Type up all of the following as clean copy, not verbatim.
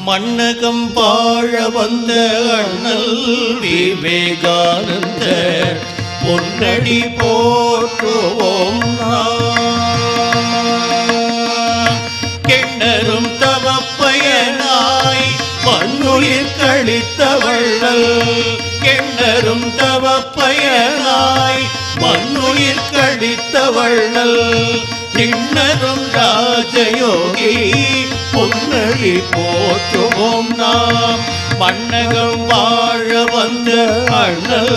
மன்னகம் வாழ வந்த அண்ணல் விவேகானந்த பொன்னடி போற்றுவோம் கிண்ணரும் தவப்பயனாய் மண்ணுயிர் கழித்த வள்ளல் கிண்ணரும் தவப்பயனாய் மண்ணுயிர் கழித்த வள்ளல் நின்னரும் ராஜயோகி பொன்னடி போற்றுவோம் நாம் மன்னகம் வாழ வந்த அண்ணல்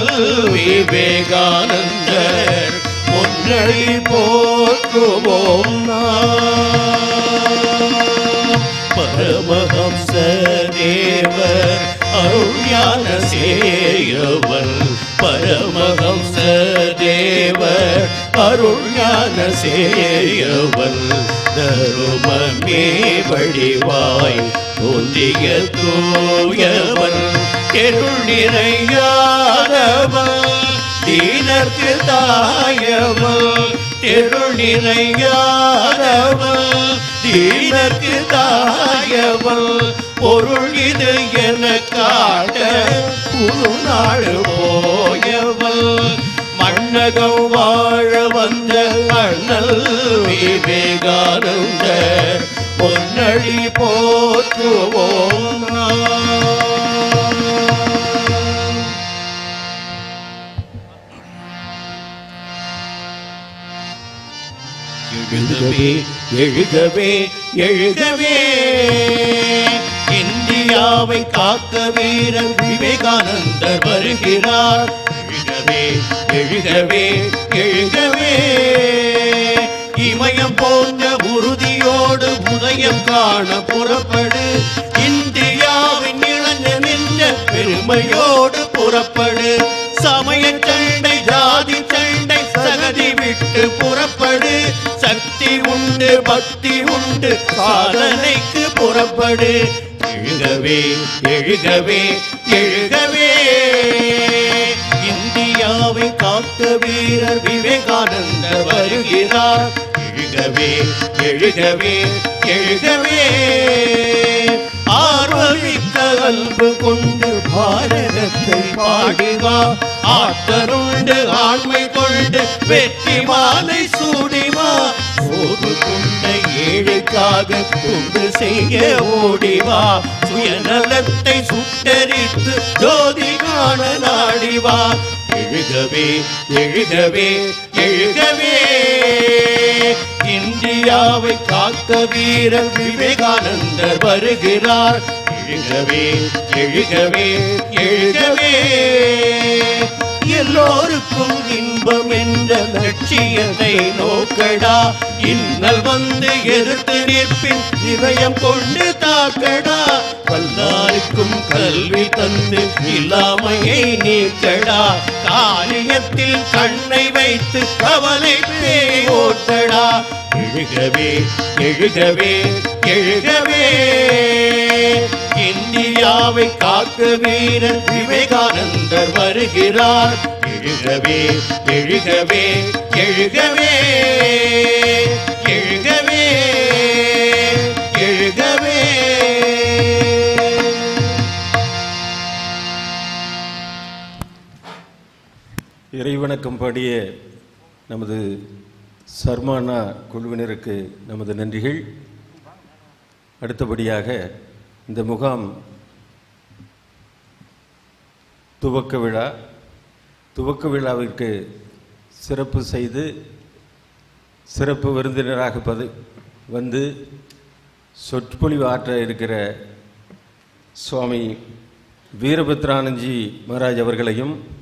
விவேகானந்தர் பொன்னடி போற்றுவோம் நாம் பரமஹம்ச தேவர் அருள்ஞான சேயவர் பரமஹம்ச தேவர் அருள்ஞான சேயவர் தருமமே வடிவாய் தோன்றிய தூயவர் தெருள் நிறையாதவர் தீனர்க்கு தாயவர் தெருள் நிறையாதவர் தீனர்க்கு தாயவர் பொருள் இது என காட்ட புதுநாடு போயவள் மன்னகம் வாழ வந்த அண்ணல் விவேகானந்தர் பொன்னடி போற்றுவோம் எழுகவே எழுகவே எழுகவே இந்தியாவை காக்க வீரர் விவேகானந்தர் வருகிறார் எழுகவே எழுகவே எழுகவே இமயம் போன்ற உறுதியோடு உதயம் காண புறப்படு இந்தியாவின் இளைஞன் என்ற பெருமையோடு புறப்படு சமய சண்டை ஜாதி சண்டை சகதி விட்டு புறப்படு சக்தி உண்டு பக்தி உண்டு சாதனைக்கு புறப்படு எழுகவே எழுகவே எழுகவே இந்தியாவை காக்க வீரர் விவேகானந்தர் வருகிறார் எழுகவே எழுகவே எழுகவே ஆர்வமிக்க அன்பு கொண்டு பாரதத்தை பாடிவா ஆற்றலுண்டு ஆண்மை கொண்டு வெற்றி மாலை சூடிவா சோறு கொண்ட ஏழைக்காக கொண்டு செய்ய ஓடிவா சுயநலத்தை சுட்டரித்து ஜோதி காண நாடிவா எழுகவே எழுகவே எழுகவே இந்தியாவை காக்க வீரர் விவேகானந்தர் வருகிறார் எழுகவே எழுகவே எழுகவே எல்லோருக்கும் இன்பம் என்ற லட்சியத்தை நோக்கடா இன்னல் வந்து எதிர்த்து நிற்பின் இதயம் கொண்டு தாக்கடா வல்லாருக்கும் கல்வி தந்து இல்லாமையை நீக்கடா காரியத்தில் கண்ணை வைத்து கவலை ஓட்டடா எழுகவே எழுகவே எழுகவே இந்தியாவை காக்க வீரர் விவேகானந்தர் வருகிறார் எழுகவே எழுகவே எழுகவே எழுகவே எழுகவே இறைவணக்கம் பாடிய நமது சர்மானா குழுவினருக்கு நமது நன்றிகள். அடுத்தபடியாக இந்த முகாம் துவக்க விழாவிற்கு சிறப்பு செய்து சிறப்பு விருந்தினராக வந்து சொற்பொழிவு ஆற்ற இருக்கிற சுவாமி வீரபத்ரானந்த்ஜி மகாராஜ் அவர்களையும்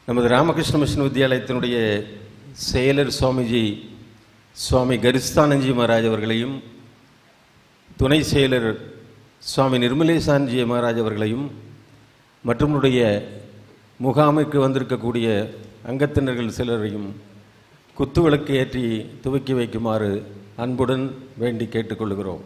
நமது ராமகிருஷ்ண மிஷன் வித்யாலயத்தினுடைய செயலர் சுவாமி கரிஸ்தானந்த்ஜி மகாராஜ் அவர்களையும் துணை செயலர் சுவாமி நிர்மலேசான்ஜி மகாராஜ் அவர்களையும் மற்றும் முகாமுக்கு வந்திருக்கக்கூடிய அங்கத்தினர்கள் சிலரையும் குத்துவிளக்கு ஏற்றி துவக்கி வைக்குமாறு அன்புடன் வேண்டி கேட்டுக்கொள்கிறோம்.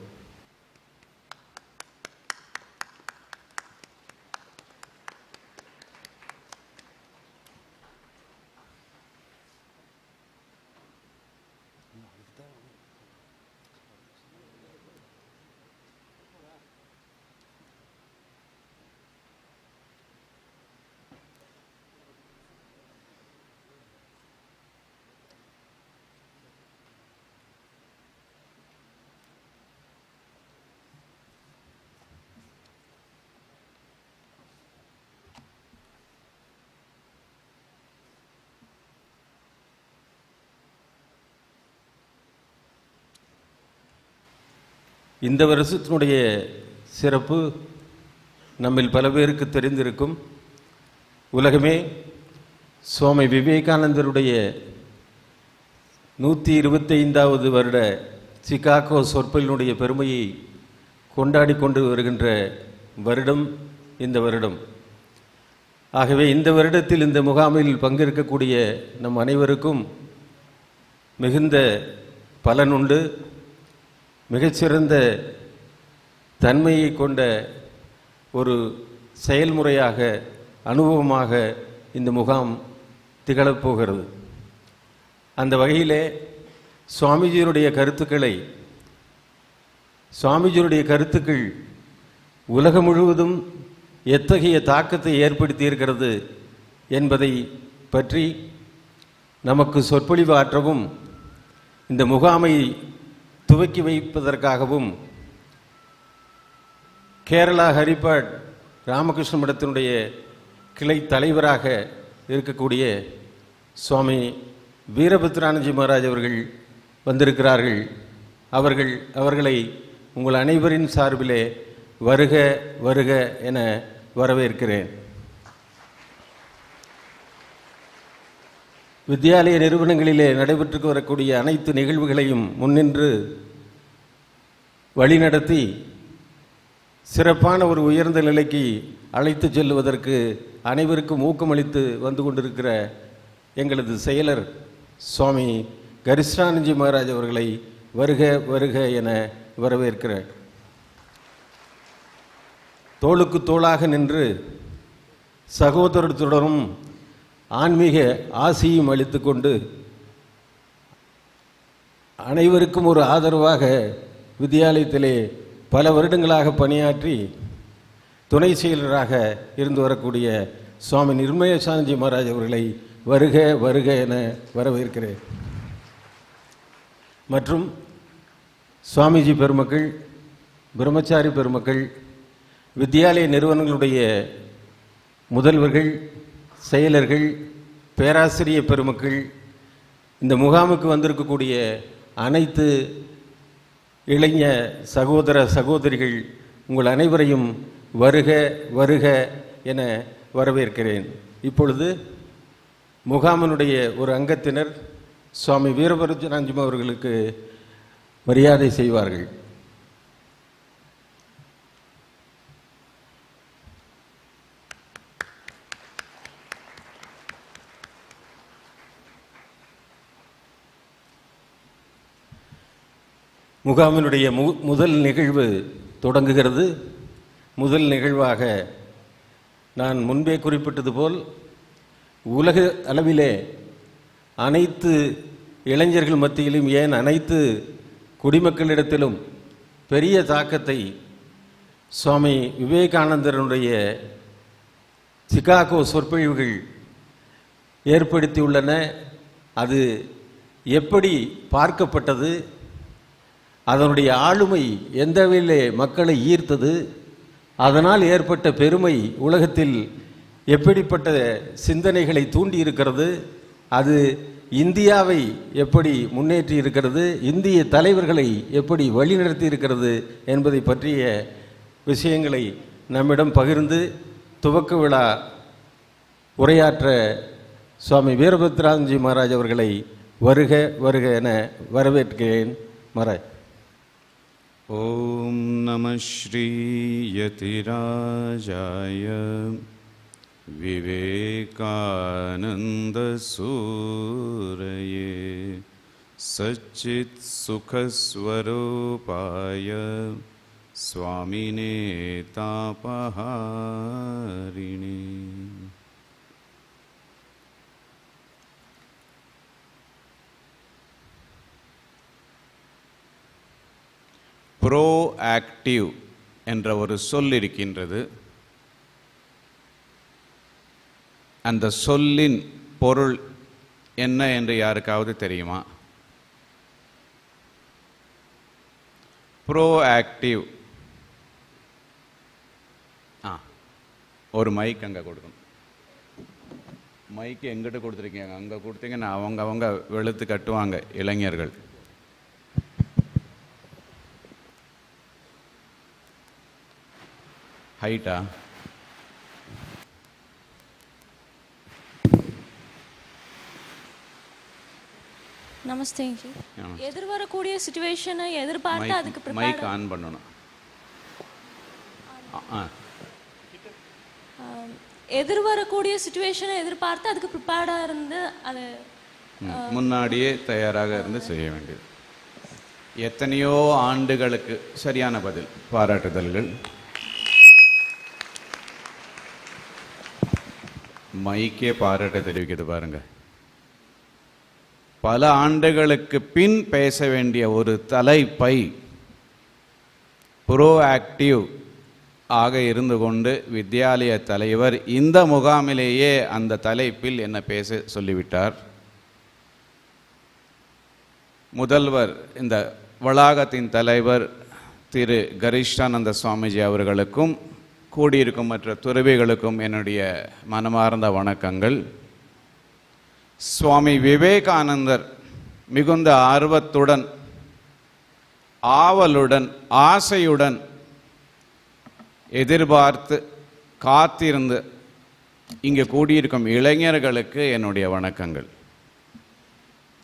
இந்த வருஷத்தினுடைய சிறப்பு நம்மில் பல பேருக்கு தெரிந்திருக்கும். உலகமே சுவாமி விவேகானந்தருடைய 125வது வருட சிகாகோ சொற்பொழினுடைய பெருமையை கொண்டாடி கொண்டு வருகின்ற வருடம் இந்த வருடம். ஆகவே இந்த வருடத்தில் இந்த முகாமில் பங்கேற்கக்கூடிய நம் அனைவருக்கும் மிகுந்த பலனுண்டு. மிகச்சிறந்த தன்மையை கொண்ட ஒரு செயல்முறையாக அனுபவமாக இந்த முகாம் திகழப்போகிறது. அந்த வகையிலே சுவாமிஜியினுடைய கருத்துக்கள் உலகம் முழுவதும் எத்தகைய தாக்கத்தை ஏற்படுத்தி இருக்கிறது என்பதை பற்றி நமக்கு சொற்பொழிவு ஆற்றவும் இந்த முகாமை துவக்கி வைப்பதற்காகவும் கேரளா ஹரிபாட் ராமகிருஷ்ண மடத்தினுடைய கிளை தலைவராக இருக்கக்கூடிய சுவாமி வீரபத்ரானந்தி மகாராஜ் அவர்கள் வந்திருக்கிறார்கள். அவர்களை உங்கள் அனைவரின் சார்பிலே வருக வருக என வரவேற்கிறேன். வித்யாலய நிறுவனங்களிலே நடைபெற்று வரக்கூடிய அனைத்து நிகழ்வுகளையும் முன்னின்று வழிநடத்தி சிறப்பான ஒரு உயர்ந்த நிலைக்கு அழைத்து செல்லுவதற்கு அனைவருக்கும் ஊக்கமளித்து வந்து கொண்டிருக்கிற எங்களது செயலர் சுவாமி கரிஷ்ணானந்தி மகாராஜ் அவர்களை வருக வருக என வரவேற்கிறேன். தோளுக்கு தோளாக நின்று சகோதரத்துடனும் ஆன்மீக ஆசியும் அளித்து கொண்டு அனைவருக்கும் ஒரு ஆதரவாக வித்தியாலயத்திலே பல வருடங்களாக பணியாற்றி துணை செயலராக இருந்து வரக்கூடிய சுவாமி நிர்மலேசானந்தி மகாராஜ் அவர்களை வருக வருக என வரவேற்கிறேன். மற்றும் சுவாமிஜி பெருமக்கள், பிரம்மச்சாரி பெருமக்கள், வித்யாலய நிறுவனங்களுடைய முதல்வர்கள், செயலர்கள், பேராசிரியர் பெருமக்கள், இந்த முகாமுக்கு வந்திருக்கக்கூடிய அனைத்து இளைஞ சகோதர சகோதரிகள், உங்கள் அனைவரையும் வருக வருக என வரவேற்கிறேன். இப்பொழுது முகாமினுடைய ஒரு அங்கத்தினர் சுவாமி வீரபத்ரானந்தி அவர்களுக்கு மரியாதை செய்வார்கள். முகாமினுடைய முதல் நிகழ்வு தொடங்குகிறது. முதல் நிகழ்வாக நான் முன்பே குறிப்பிட்டது போல் உலக அளவிலே அனைத்து இளைஞர்கள் மத்தியிலும், ஏன் அனைத்து குடிமக்களிடத்திலும் பெரிய தாக்கத்தை சுவாமி விவேகானந்தருடைய சிகாகோ சொற்பொழிவுகள் ஏற்படுத்தியுள்ளன. அது எப்படி பார்க்கப்பட்டது, அதனுடைய ஆளுமை எந்த வகையிலே மக்களை ஈர்த்தது, அதனால் ஏற்பட்ட பெருமை உலகத்தில் எப்படிப்பட்ட சிந்தனைகளை தூண்டி இருக்கிறது, அது இந்தியாவை எப்படி முன்னேற்றி இருக்கிறது, இந்திய தலைவர்களை எப்படி வழிநடத்தி இருக்கிறது என்பதை பற்றிய விஷயங்களை நம்மிடம் பகிர்ந்து துவக்க விழா உரையாற்ற சுவாமி வீரபத்ரானந்தி மகாராஜ் அவர்களை வருக வருக என வரவேற்கிறேன். மகாராஜ். ஓம் நம ஸ்ரீ யதிராஜாய விவேகானந்த சூரயே சச்சித் சுகஸ்வரூபாய சுவாமினே தாபஹாரிணி. ப்ரோஆக்டிவ் என்ற ஒரு சொல் இருக்கின்றது. அந்த சொல்லின் பொருள் என்ன என்று யாருக்காவது தெரியுமா? ப்ரோஆக்டிவ். ஒரு மைக் அங்கே கொடுக்கணும். மைக்கு எங்கிட்ட கொடுத்துருக்கீங்க, அங்கே கொடுத்தீங்கன்னா அவங்க வெளுத்து கட்டுவாங்க இளைஞர்கள். ஹைட்டா? நமஸ்தே ஜி. எதிர்வரக்கூடிய சிச்சுவேஷனை எதிர்பார்த்து அதுக்கு மைக் ஆன் பண்ணணும். எதிர்வரக்கூடிய சிச்சுவேஷனை எதிர்பார்த்து அதுக்கு ப்ரிப்பேர்டாக இருந்து அது முன்னாடியே தயாராக இருந்து செய்ய வேண்டியது. எத்தனையோ ஆண்டுகளுக்கு சரியான பதில், பாராட்டுதல்கள். மைக்கே பாராட்ட தெரிவிக்கிறது பாருங்க. பல ஆண்டுகளுக்கு பின் பேச வேண்டிய ஒரு தலைப்பை ப்ரோஆக்டிவ் ஆக இருந்து கொண்டு வித்யாலய தலைவர் இந்த முகாமிலேயே அந்த தலைப்பில் என்ன பேச சொல்லிவிட்டார். முதல்வர், இந்த வளாகத்தின் தலைவர் திரு கரிஷ்டானந்த சுவாமிஜி அவர்களுக்கும் கூடியிருக்கும் மற்ற துறவிகளுக்கும் என்னுடைய மனமார்ந்த வணக்கங்கள். சுவாமி விவேகானந்தர் மிகுந்த ஆர்வத்துடன், ஆவலுடன், ஆசையுடன் எதிர்பார்த்து காத்திருந்து இங்கே கூடியிருக்கும் இளைஞர்களுக்கு என்னுடைய வணக்கங்கள்.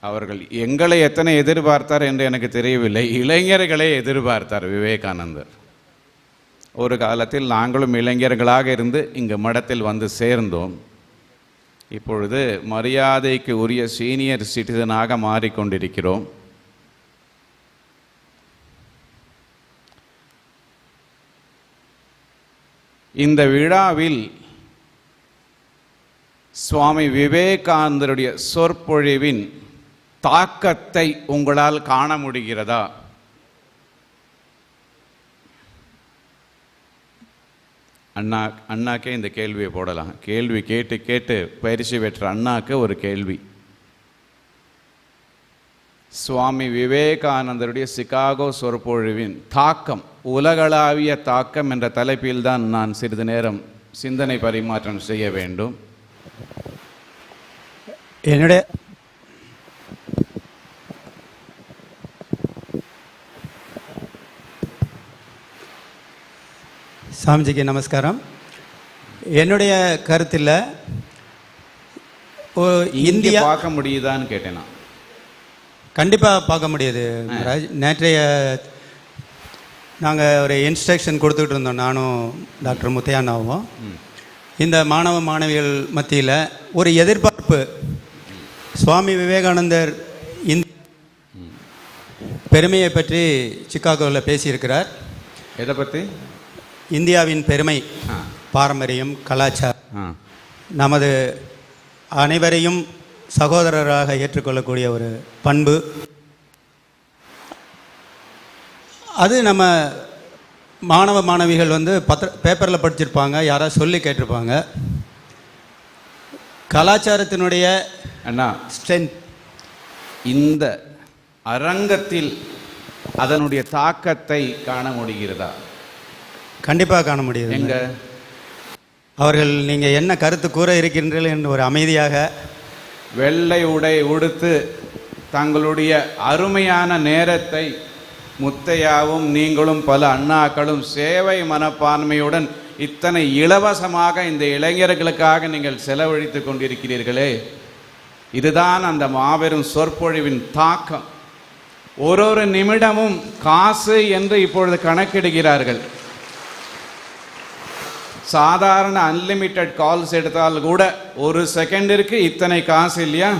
அவர்கள் எங்களை எத்தனை எதிர்பார்த்தார் என்று எனக்கு தெரியவில்லை, இளைஞர்களை எதிர்பார்த்தார் விவேகானந்தர். ஒரு காலத்தில் நாங்களும் இளைஞர்களாக இருந்து இங்கு மடத்தில் வந்து சேர்ந்தோம். இப்பொழுது மரியாதைக்கு உரிய சீனியர் சிட்டிசனாக மாறிக்கொண்டிருக்கிறோம். இந்த விழாவில் சுவாமி விவேகானந்தருடைய சொற்பொழிவின் தாக்கத்தை உங்களால் காண முடிகிறதா? அண்ணாக்கே இந்த கேள்வியை போடலாம். கேள்வி கேட்டு கேட்டு பயிற்சி பெற்ற அண்ணாக்கு ஒரு கேள்வி. சுவாமி விவேகானந்தருடைய சிகாகோ சொற்பொழிவின் தாக்கம், உலகளாவிய தாக்கம் என்ற தலைப்பில் தான் நான் சிறிது நேரம் சிந்தனை பரிமாற்றம் செய்ய வேண்டும். என்னுடைய சாமிஜிக்கு நமஸ்காரம். என்னுடைய கருத்தில் இந்தியா பார்க்க முடியுதான்னு கேட்டேன் நான். கண்டிப்பாக பார்க்க முடியுது மகாராஜ். நேற்றைய நாங்கள் ஒரு இன்ஸ்ட்ரக்ஷன் கொடுத்துக்கிட்டு இருந்தோம், நானும் டாக்டர் முத்தையானாவும். இந்த மாணவ மாணவிகள் மத்தியில் ஒரு எதிர்பார்ப்பு. சுவாமி விவேகானந்தர் பெருமையை பற்றி சிக்காகோவில் பேசியிருக்கிறார். எதை பற்றி? இந்தியாவின் பெருமை, பாரம்பரியம், கலாச்சாரம், நமது அனைவரையும் சகோதரராக ஏற்றுக்கொள்ளக்கூடிய ஒரு பண்பு. அது நம்ம மாணவ மாணவிகள் வந்து பேப்பரில் படிச்சிருப்பாங்க, யாராவது சொல்லி கேட்டிருப்பாங்க. கலாச்சாரத்தினுடைய அண்ணா ஸ்ட்ரென்த் இந்த அரங்கத்தில் அதனுடைய தாக்கத்தை காண முடிகிறதா? கண்டிப்பாக காண முடியுது. எங்க அவர்கள் நீங்கள் என்ன கருத்து கூற இருக்கின்றீர்கள் என்று ஒரு அமைதியாக வெள்ளை உடை உடுத்து தங்களுடைய அருமையான நேரத்தை முத்தையாவும் நீங்களும் பல அண்ணாக்களும் சேவை மனப்பான்மையுடன் இத்தனை இலவசமாக இந்த இளைஞர்களுக்காக நீங்கள் செலவழித்து கொண்டிருக்கிறீர்களே, இதுதான் அந்த மாபெரும் சொற்பொழிவின் தாக்கம். ஒரு நிமிடமும் காசு என்று இப்பொழுது கணக்கிடுகிறார்கள். சாதாரண அன்லிமிட்டெட் கால்ஸ் எடுத்தால் கூட ஒரு செகண்டிற்கு இத்தனை காசு இல்லையா?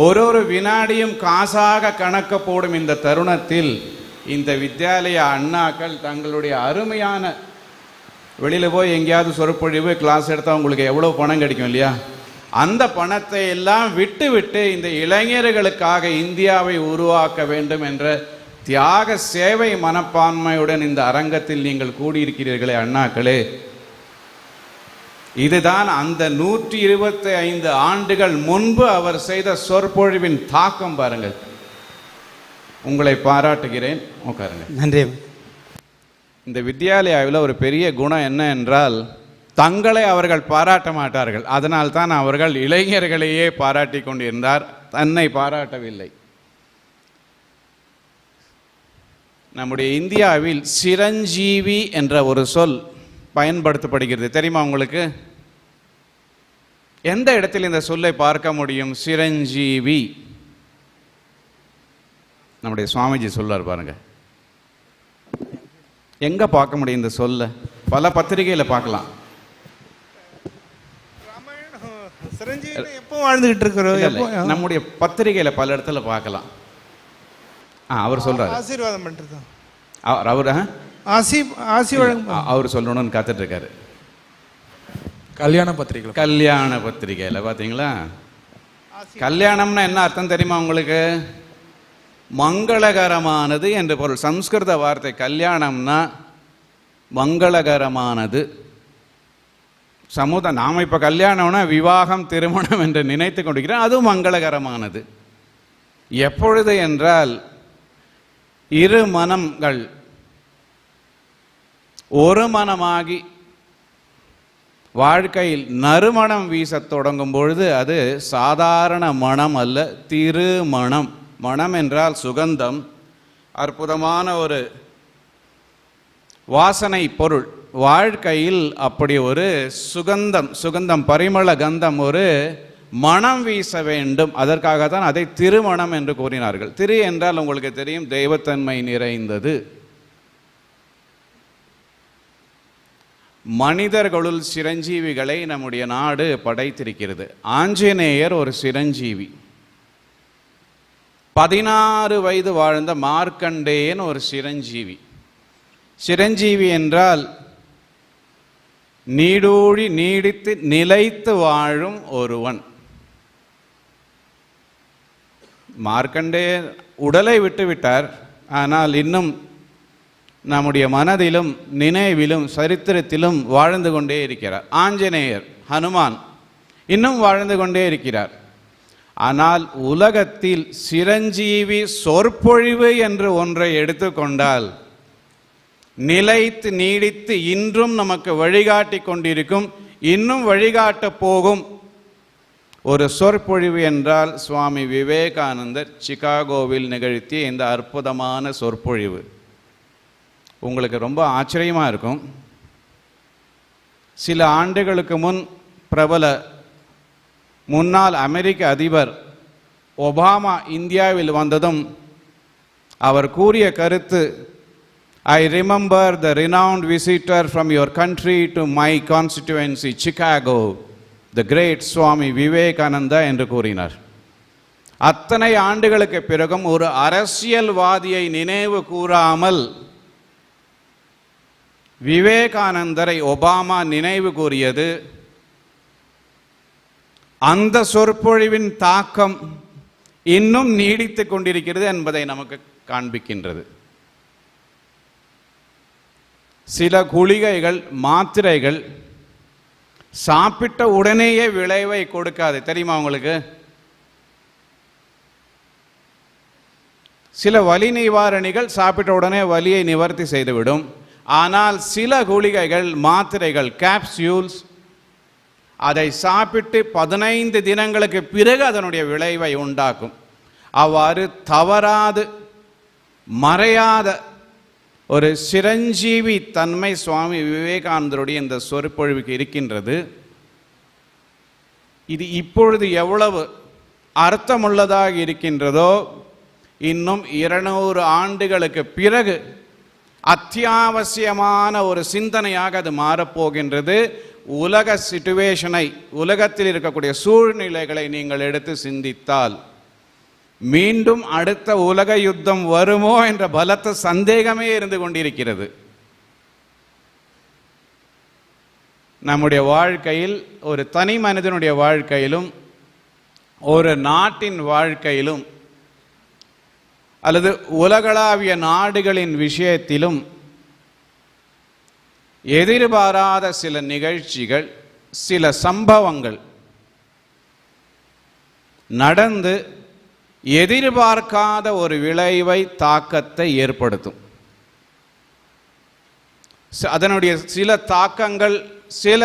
ஒரு வினாடியும் காசாக கணக்க போடும் இந்த தருணத்தில் இந்த வித்யாலய அண்ணாக்கள் தங்களுடைய அருமையான, வெளியில் போய் எங்கேயாவது சொற்பொழிவு கிளாஸ் எடுத்தால் உங்களுக்கு எவ்வளோ பணம் கிடைக்கும் இல்லையா? அந்த பணத்தை எல்லாம் விட்டு இந்த இளைஞர்களுக்காக இந்தியாவை உருவாக்க வேண்டும் என்ற தியாக சேவை மனப்பான்மையுடன் இந்த அரங்கத்தில் நீங்கள் கூடியிருக்கிறீர்களே அண்ணாக்களே, இதுதான் அந்த 125 ஆண்டுகள் முன்பு அவர் செய்த சொற்பொழிவின் தாக்கம். பாருங்கள், உங்களை பாராட்டுகிறேன். உட்காருங்க. நன்றி. இந்த வித்யாலயாவில் ஒரு பெரிய குணம் என்ன என்றால், தங்களை அவர்கள் பாராட்ட மாட்டார்கள். அதனால் தான் அவர்கள் இளைஞர்களையே பாராட்டி கொண்டிருந்தார், தன்னை பாராட்டவில்லை. நம்முடைய இந்தியாவில் சிரஞ்சீவி என்ற ஒரு சொல் பயன்படுத்தப்படுகிறது தெரியுமா உங்களுக்கு? எந்த இடத்தில் இந்த சொல்லை பார்க்க முடியும்? சிரஞ்சீவி. நம்முடைய சுவாமிஜி சொல்லார் பாருங்க. எங்க பார்க்க முடியும் இந்த சொல்ல? பல பத்திரிகையில பார்க்கலாம். எப்போ வாழ்ந்துகிட்டு இருக்கிறோம், நம்முடைய பத்திரிகையில பல இடத்துல பார்க்கலாம். அவர் சொல்றாரு, ஆசீர்வாதம் பண்றது. அவர் சொல்லணும்னு காத்துட்டு இருக்காரு. கல்யாண பத்திரிகை, கல்யாண பத்திரிகையில பாத்தீங்களா? கல்யாணம்னா என்ன அர்த்தம் தெரியுமா உங்களுக்கு? மங்களகரமானது என்று பொருள். சம்ஸ்கிருத வார்த்தை கல்யாணம்னா மங்களகரமானது. நாம இப்ப கல்யாணம்னா விவாகம், திருமணம் என்று நினைத்து கொண்டிருக்கிறோம். அதுவும் மங்களகரமானது. எப்பொழுது என்றால் இரு மனங்கள் ஒரு மனமாகி வாழ்க்கையில் நறுமணம் வீசத் தொடங்கும் பொழுது அது சாதாரண மனம் அல்ல, திருமணம். மனம் என்றால் சுகந்தம், அற்புதமான ஒரு வாசனை பொருள். வாழ்க்கையில் அப்படி ஒரு சுகந்தம் பரிமள கந்தம், ஒரு மனம் வீச வேண்டும். அதற்காகத்தான் அதை திருமணம் என்று கூறினார்கள். திரு என்றால் உங்களுக்கு தெரியும், தெய்வத்தன்மை நிறைந்தது. மனிதர்களுள் சிரஞ்சீவிகளை நம்முடைய நாடு படைத்திருக்கிறது. ஆஞ்சநேயர் ஒரு சிரஞ்சீவி. 16 வயது வாழ்ந்த மார்க்கண்டேயன் ஒரு சிரஞ்சீவி. சிரஞ்சீவி என்றால் நீடூழி நீடித்து நிலைத்து வாழும் ஒருவன். மார்க்கண்டேயர் உடலை விட்டு விட்டார், ஆனால் இன்னும் நம்முடைய மனதிலும் நினைவிலும் சரித்திரத்திலும் வாழ்ந்து கொண்டே இருக்கிறார். ஆஞ்சநேயர், ஹனுமான் இன்னும் வாழ்ந்து கொண்டே இருக்கிறார். ஆனால் உலகத்தில் சிரஞ்சீவி சொற்பொழிவு என்று ஒன்றை எடுத்துக்கொண்டால் நிலைத்து நீடித்து இன்றும் நமக்கு வழிகாட்டி கொண்டிருக்கும், இன்னும் வழிகாட்ட போகும் ஒரு சொற்பொழிவு என்றால் சுவாமி விவேகானந்தர் சிகாகோவில் நிகழ்த்திய இந்த அற்புதமான சொற்பொழிவு. உங்களுக்கு ரொம்ப ஆச்சரியமாக இருக்கும். சில ஆண்டுகளுக்கு முன் பிரபல முன்னாள் அமெரிக்க அதிபர் ஒபாமா இந்தியாவில் வந்ததும் அவர் கூறிய கருத்து, I remember the renowned visitor from your country to my constituency, Chicago, the great Swami Vivekananda என்று கூறினார். அத்தனை ஆண்டுகளுக்கு பிறகும் ஒரு அரசியல்வாதியை நினைவு கூறாமல் விவேகானந்தரை ஒபாமா நினைவு கூறியது அந்த சொற்பொழிவின் தாக்கம் இன்னும் நீடித்துக் கொண்டிருக்கிறது என்பதை நமக்கு காண்பிக்கின்றது. சில குளிகைகள், மாத்திரைகள் சாப்பிட்ட உடனேயே விளைவை கொடுக்காது, தெரியுமா உங்களுக்கு? சில வலி நிவாரணிகள் சாப்பிட்ட உடனே வலியை நிவர்த்தி செய்துவிடும். ஆனால் சில குளிகைகள், மாத்திரைகள், கேப்சியூல்ஸ், அதை சாப்பிட்டு 15 தினங்களுக்கு பிறகு அதனுடைய விளைவை உண்டாக்கும். அவ்வாறு தவறாது மறையாத ஒரு சிரஞ்சீவி தன்மை சுவாமி விவேகானந்தருடைய இந்த சொற்பொழிவுக்கு இருக்கின்றது. இது இப்பொழுது எவ்வளவு அர்த்தமுள்ளதாக இருக்கின்றதோ இன்னும் 200 ஆண்டுகளுக்கு பிறகு அத்தியாவசியமான ஒரு சிந்தனையாக அது மாறப்போகின்றது. உலக சிச்சுவேஷனை, உலகத்தில் இருக்கக்கூடிய சூழ்நிலைகளை நீங்கள் எடுத்து சிந்தித்தால் மீண்டும் அடுத்த உலக யுத்தம் வருமோ என்ற பலத்த சந்தேகமே இருந்து கொண்டிருக்கிறது. நம்முடைய வாழ்க்கையில், ஒரு தனி மனிதனுடைய வாழ்க்கையிலும் ஒரு நாட்டின் வாழ்க்கையிலும் அல்லது உலகளாவிய நாடுகளின் விஷயத்திலும் எதிர்பாராத சில நிகழ்ச்சிகள், சில சம்பவங்கள் நடந்து எதிர்பார்க்காத ஒரு விளைவை, தாக்கத்தை ஏற்படுத்தும். அதனுடைய சில தாக்கங்கள், சில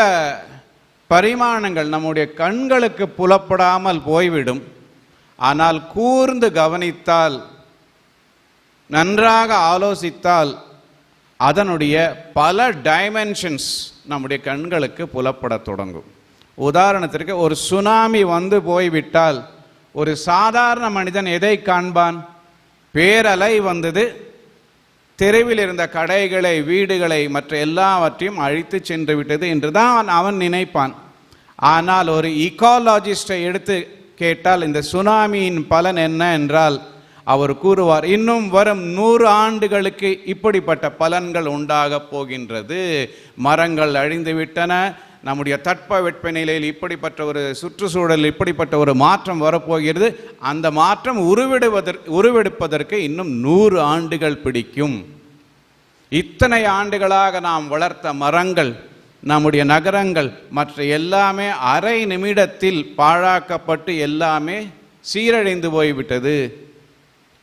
பரிமாணங்கள் நம்முடைய கண்களுக்கு புலப்படாமல் போய்விடும். ஆனால் கூர்ந்து கவனித்தால், நன்றாக ஆலோசித்தால் அதனுடைய பல டைமென்ஷன்ஸ் நம்முடைய கண்களுக்கு புலப்பட தொடங்கும். உதாரணத்திற்கு ஒரு சுனாமி வந்து போய்விட்டால் ஒரு சாதாரண மனிதன் எதை காண்பான்? பேரலை வந்தது, தெருவில் இருந்த கடைகளை, வீடுகளை, மற்ற எல்லாவற்றையும் அழித்து சென்று விட்டது என்றுதான் அவன் நினைப்பான். ஆனால் ஒரு ஈகாலஜிஸ்டை எடுத்து கேட்டால் இந்த சுனாமியின் பலன் என்ன என்றால் அவர் கூறுவார், இன்னும் வரும் 100 ஆண்டுகளுக்கு இப்படிப்பட்ட பலன்கள் உண்டாக போகின்றது. மரங்கள் அழிந்து விட்டன, நம்முடைய தட்பவெப்பநிலையில் இப்படிப்பட்ட ஒரு சுற்றுச்சூழல், இப்படிப்பட்ட ஒரு மாற்றம் வரப்போகிறது. அந்த மாற்றம் உருவெடுப்பதற்கு இன்னும் 100 ஆண்டுகள் பிடிக்கும். இத்தனை ஆண்டுகளாக நாம் வளர்த்த மரங்கள், நம்முடைய நகரங்கள், மற்ற எல்லாமே அரை நிமிடத்தில் பாழாக்கப்பட்டு எல்லாமே சீரழிந்து போய்விட்டது.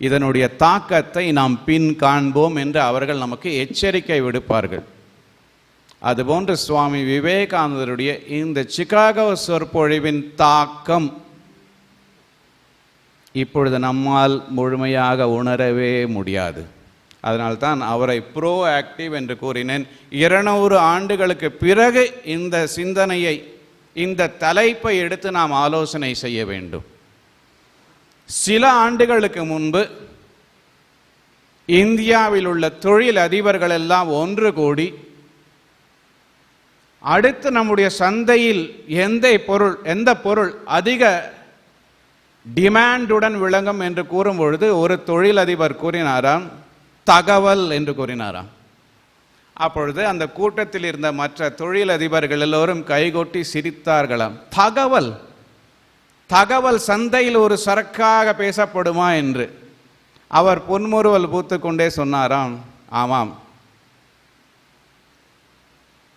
இதனுடைய தாக்கத்தை நாம் பின் காண்போம் என்று அவர்கள் நமக்கு எச்சரிக்கை விடுப்பார்கள். அதுபோன்று சுவாமி விவேகானந்தருடைய இந்த சிகாகோ சொற்பொழிவின் தாக்கம் இப்பொழுது நம்மால் முழுமையாக உணரவே முடியாது. அதனால்தான் அவரை ப்ரோ ஆக்டிவ் என்று கூறினேன். 200 ஆண்டுகளுக்கு பிறகு இந்த சிந்தனையை, இந்த தலைப்பை எடுத்து நாம் ஆலோசனை செய்ய வேண்டும். சில ஆண்டுகளுக்கு முன்பு இந்தியாவில் உள்ள தொழில் அதிபர்கள் எல்லாம் ஒன்று கூடி அடுத்து நம்முடைய சந்தையில் எந்த பொருள் அதிக டிமாண்டுடன் விளங்கும் என்று கூறும் பொழுது ஒரு தொழிலதிபர் கூறினாராம், தகவல் என்று கூறினாராம். அப்பொழுது அந்த கூட்டத்தில் இருந்த மற்ற தொழிலதிபர்கள் எல்லோரும் கைகொட்டி சிரித்தார்களாம். தகவல் சந்தையில் ஒரு சரக்காக பேசப்படுமா என்று. அவர் புன்முறுவல் பூத்து கொண்டே சொன்னாராம், ஆமாம்.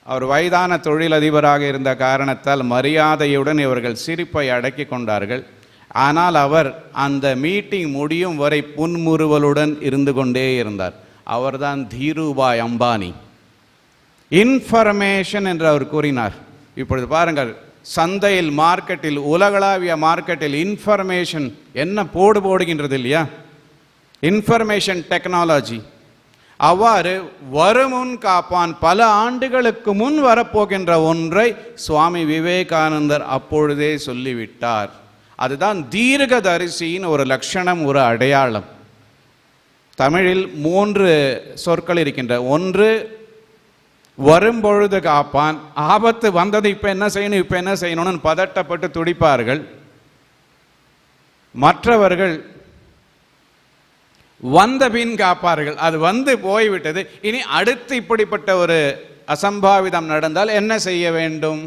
அவர் வயதான தொழிலதிபராக இருந்த காரணத்தால் மரியாதையுடன் இவர்கள் சிரிப்பை அடக்கி கொண்டார்கள். ஆனால் அவர் அந்த மீட்டிங் முடியும் வரை புன்முறுவலுடன் இருந்து கொண்டே இருந்தார். அவர்தான் தீருபாய் அம்பானி. இன்ஃபர்மேஷன் என்று அவர் கூறினார். இப்பொழுது பாருங்கள், சந்தையில், மார்க்கெட்டில், உலகளாவிய மார்க்கெட்டில் இன்ஃபர்மேஷன் என்ன போடுகின்றது இல்லையா? Information technology. அவ்வாறு வருமுன் காப்பான், பல ஆண்டுகளுக்கு முன் வரப்போகின்ற ஒன்றை சுவாமி விவேகானந்தர் அப்பொழுதே சொல்லிவிட்டார். அதுதான் தீர்க்கதரிசியின் ஒரு லட்சணம், ஒரு அடையாளம். தமிழில் 3 சொற்கள் இருக்கின்ற. ஒன்று, வரும்பொழுது காப்பான். ஆபத்து வந்தது, இப்ப என்ன செய்யணும்னு பதட்டப்பட்டு துடிப்பார்கள். மற்றவர்கள் வந்த பின் காப்பார்கள். அது வந்து போய்விட்டது, இனி அடுத்து இப்படிப்பட்ட ஒரு அசம்பாவிதம் நடந்தால் என்ன செய்ய வேண்டும்?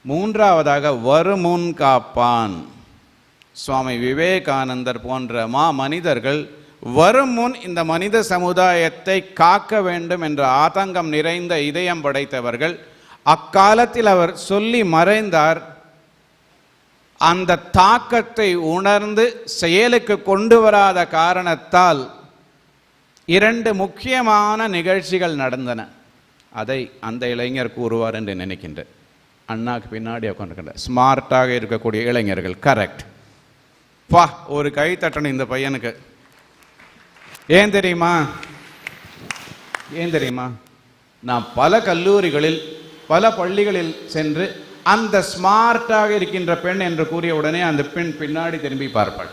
மூன்றாவதாக வருமுன் காப்பான். சுவாமி விவேகானந்தர் போன்ற மனிதர்கள் வரும் முன் இந்த மனித சமுதாயத்தை காக்க வேண்டும் என்ற ஆதங்கம் நிறைந்த இதயம் படைத்தவர்கள். அக்காலத்தில் அவர் சொல்லி மறைந்தார். அந்த தாக்கத்தை உணர்ந்து செயலுக்கு கொண்டு வராத காரணத்தால் 2 முக்கியமான நிகழ்ச்சிகள் நடந்தன. அதை அந்த இளைஞர் கூறுவார் என்று நினைக்கின்றேன். அண்ணாக்கு பின்னாடி உட்காந்துக்கின்ற ஸ்மார்ட்டாக இருக்கக்கூடிய இளைஞர்கள். கரெக்ட். பா, ஒரு கை தட்டணும் இந்த பையனுக்கு. ஏன் தெரியுமா? நான் பல கல்லூரிகளில், பல பள்ளிகளில் சென்று அந்த ஸ்மார்ட்டாக இருக்கின்ற பெண் என்று கூறிய உடனே அந்த பெண் பின்னாடி திரும்பி பார்ப்பாள்.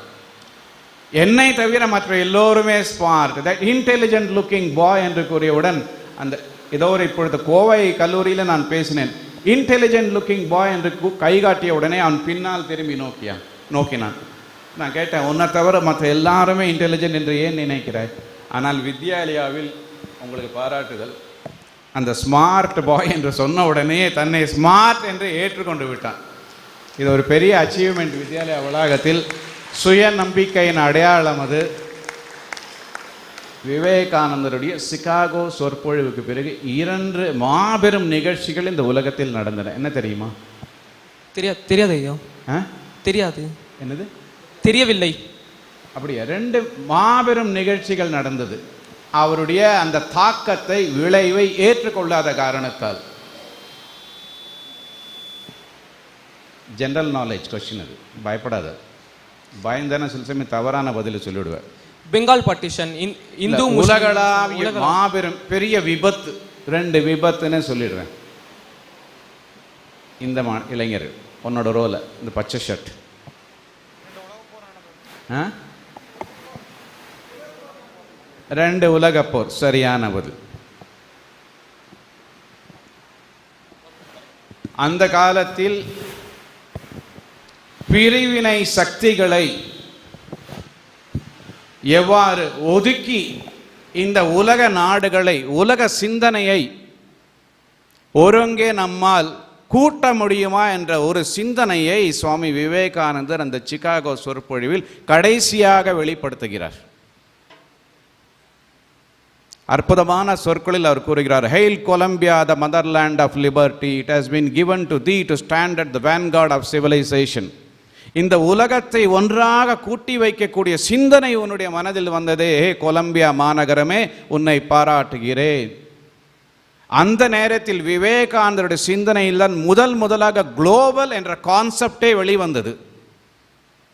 என்னை தவிர மற்ற எல்லோருமே ஸ்மார்ட், தட் இன்டெலிஜென்ட் லுக்கிங் பாய் என்று கூறியவுடன் அந்த ஏதோ ஒரு இப்பொழுது கோவை கல்லூரியில் நான் பேசினேன். இன்டெலிஜென்ட் லுக்கிங் பாய் என்று கை காட்டிய உடனே அவன் பின்னால் திரும்பி நோக்கினான். நான் கேட்டேன், உன்னை தவிர மற்ற எல்லாருமே இன்டெலிஜென்ட் என்று ஏன் நினைக்கிறாய்? ஆனால் வித்யாலயாவில் உங்களுக்கு பாராட்டுதல். அந்த ஸ்மார்ட் பாய் என்று சொன்ன உடனே தன்னை ஸ்மார்ட் என்று ஏற்றுக்கொண்டு விட்டான். இது ஒரு பெரிய அச்சீவ்மெண்ட் வித்யாலயா வளாகத்தில். சுய நம்பிக்கையின் அடையாளம் அது. விவேகானந்தருடைய சிகாகோ சொற்பொழிவுக்கு பிறகு 2 மாபெரும் நிகழ்ச்சிகள் இந்த உலகத்தில் நடந்தன. என்ன தெரியுமா? தெரியாது ஐயோ. தெரியாது. என்னது? தெரியவில்லை. அப்படியா? 2 மாபெரும் நிகழ்ச்சிகள் நடந்தது. அவருடைய அந்த தாக்கத்தை, விளைவை ஏற்றுக்கொள்ளாத காரணத்தால். ஜெனரல் நாலேஜ் கொஸ்டின் அது, பயப்படாத. பயந்தான சில சமயம் தவறான பதில் சொல்லிவிடுவார். பெங்கால் பார்ட்டிஷன் இந்து முஸ்லிம் உலகளாவிய மாபெரும் பெரிய விபத்து, 2 விபத்துன்னு சொல்லிடுறேன். இந்த இளைஞர் உன்னோட ரோல இந்த பச்சை ஷர்ட், ரெண்டு உலக போர் சரியான பதில். அந்த காலத்தில் பிரிவினை சக்திகளை எவ்வாறு ஒதுக்கி இந்த உலக நாடுகளை, உலக சிந்தனையை ஒருங்கே நம்மால் கூட்ட முடியுமா என்ற ஒரு சிந்தனையை சுவாமி விவேகானந்தர் அந்த சிகாகோ சொற்பொழிவில் கடைசியாக வெளிப்படுத்துகிறார். அற்புதமான சொற்களில் அவர் கூறுகிறார், hail Columbia, the motherland of liberty, it has been given to thee to stand at the vanguard of civilization. இந்த உலகத்தை ஒன்றாக கூட்டி வைக்கக்கூடிய சிந்தனை உன்னுடைய மனதில் வந்ததே, ஹே கொலம்பியா மாநகரமே, உன்னை பாராட்டுகிறேன். அந்த நேரத்தில் விவேகானந்தருடைய சிந்தனையில் தான் முதலாக குளோபல் என்ற கான்செப்டே வெளிவந்தது.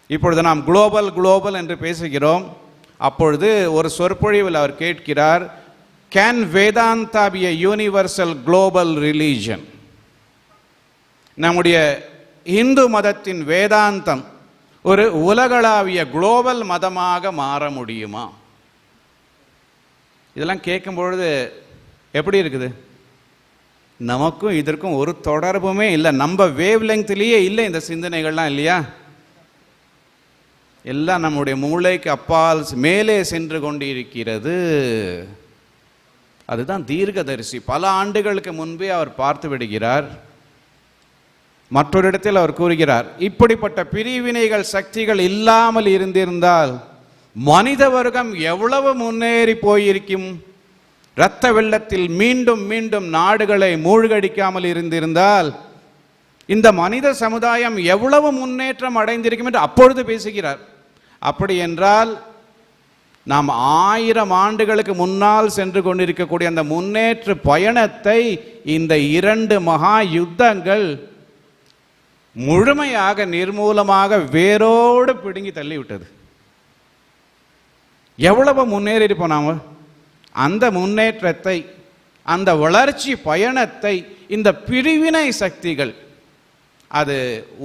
இப்பொழுது நாம் குளோபல் என்று பேசுகிறோம். அப்பொழுது ஒரு சொற்பொழிவில் அவர் கேட்கிறார், can Vedanta be a universal global religion? நம்முடைய இந்து மதத்தின் வேதாந்தம் ஒரு உலகளாவிய குளோபல் மதமாக மாற முடியுமா? இதெல்லாம் கேட்கும் பொழுது எப்படி இருக்குது? நமக்கும் இதற்கும் ஒரு தொடர்புமே இல்லை, நம்ம வேவ் லெங்க்த்லேயே இல்லை இந்த சிந்தனைகள்லாம், இல்லையா? எல்லாம் நம்முடைய மூளைக்கு அப்பால் மேலே சென்று கொண்டிருக்கிறது. அதுதான் தீர்க்கதரிசி. பல ஆண்டுகளுக்கு முன்பே அவர் பார்த்து விடுகிறார். மற்றொரு இடத்தில் அவர் கூறுகிறார், இப்படிப்பட்ட பிரிவினைகள் சக்திகள் இல்லாமல் இருந்திருந்தால் மனித வர்க்கம் எவ்வளவு முன்னேறி போயிருக்கும். இரத்த வெள்ளத்தில் மீண்டும் மீண்டும் நாடுகளை மூழ்கடிக்காமல் இருந்திருந்தால் இந்த மனித சமுதாயம் எவ்வளவு முன்னேற்றம் அடைந்திருக்கும் என்று அப்பொழுது பேசுகிறார். அப்படி என்றால் நாம் 1000 ஆண்டுகளுக்கு முன்னால் சென்று கொண்டிருக்கக்கூடிய அந்த முன்னேற்ற பயணத்தை இந்த 2 மகா யுத்தங்கள் முழுமையாக நிர்மூலமாக வேரோடு பிடுங்கி தள்ளிவிட்டது. எவ்வளவு முன்னேறி இருப்போம் நாம. அந்த முன்னேற்றத்தை, அந்த வளர்ச்சி பயணத்தை இந்த பிரிவினை சக்திகள், அது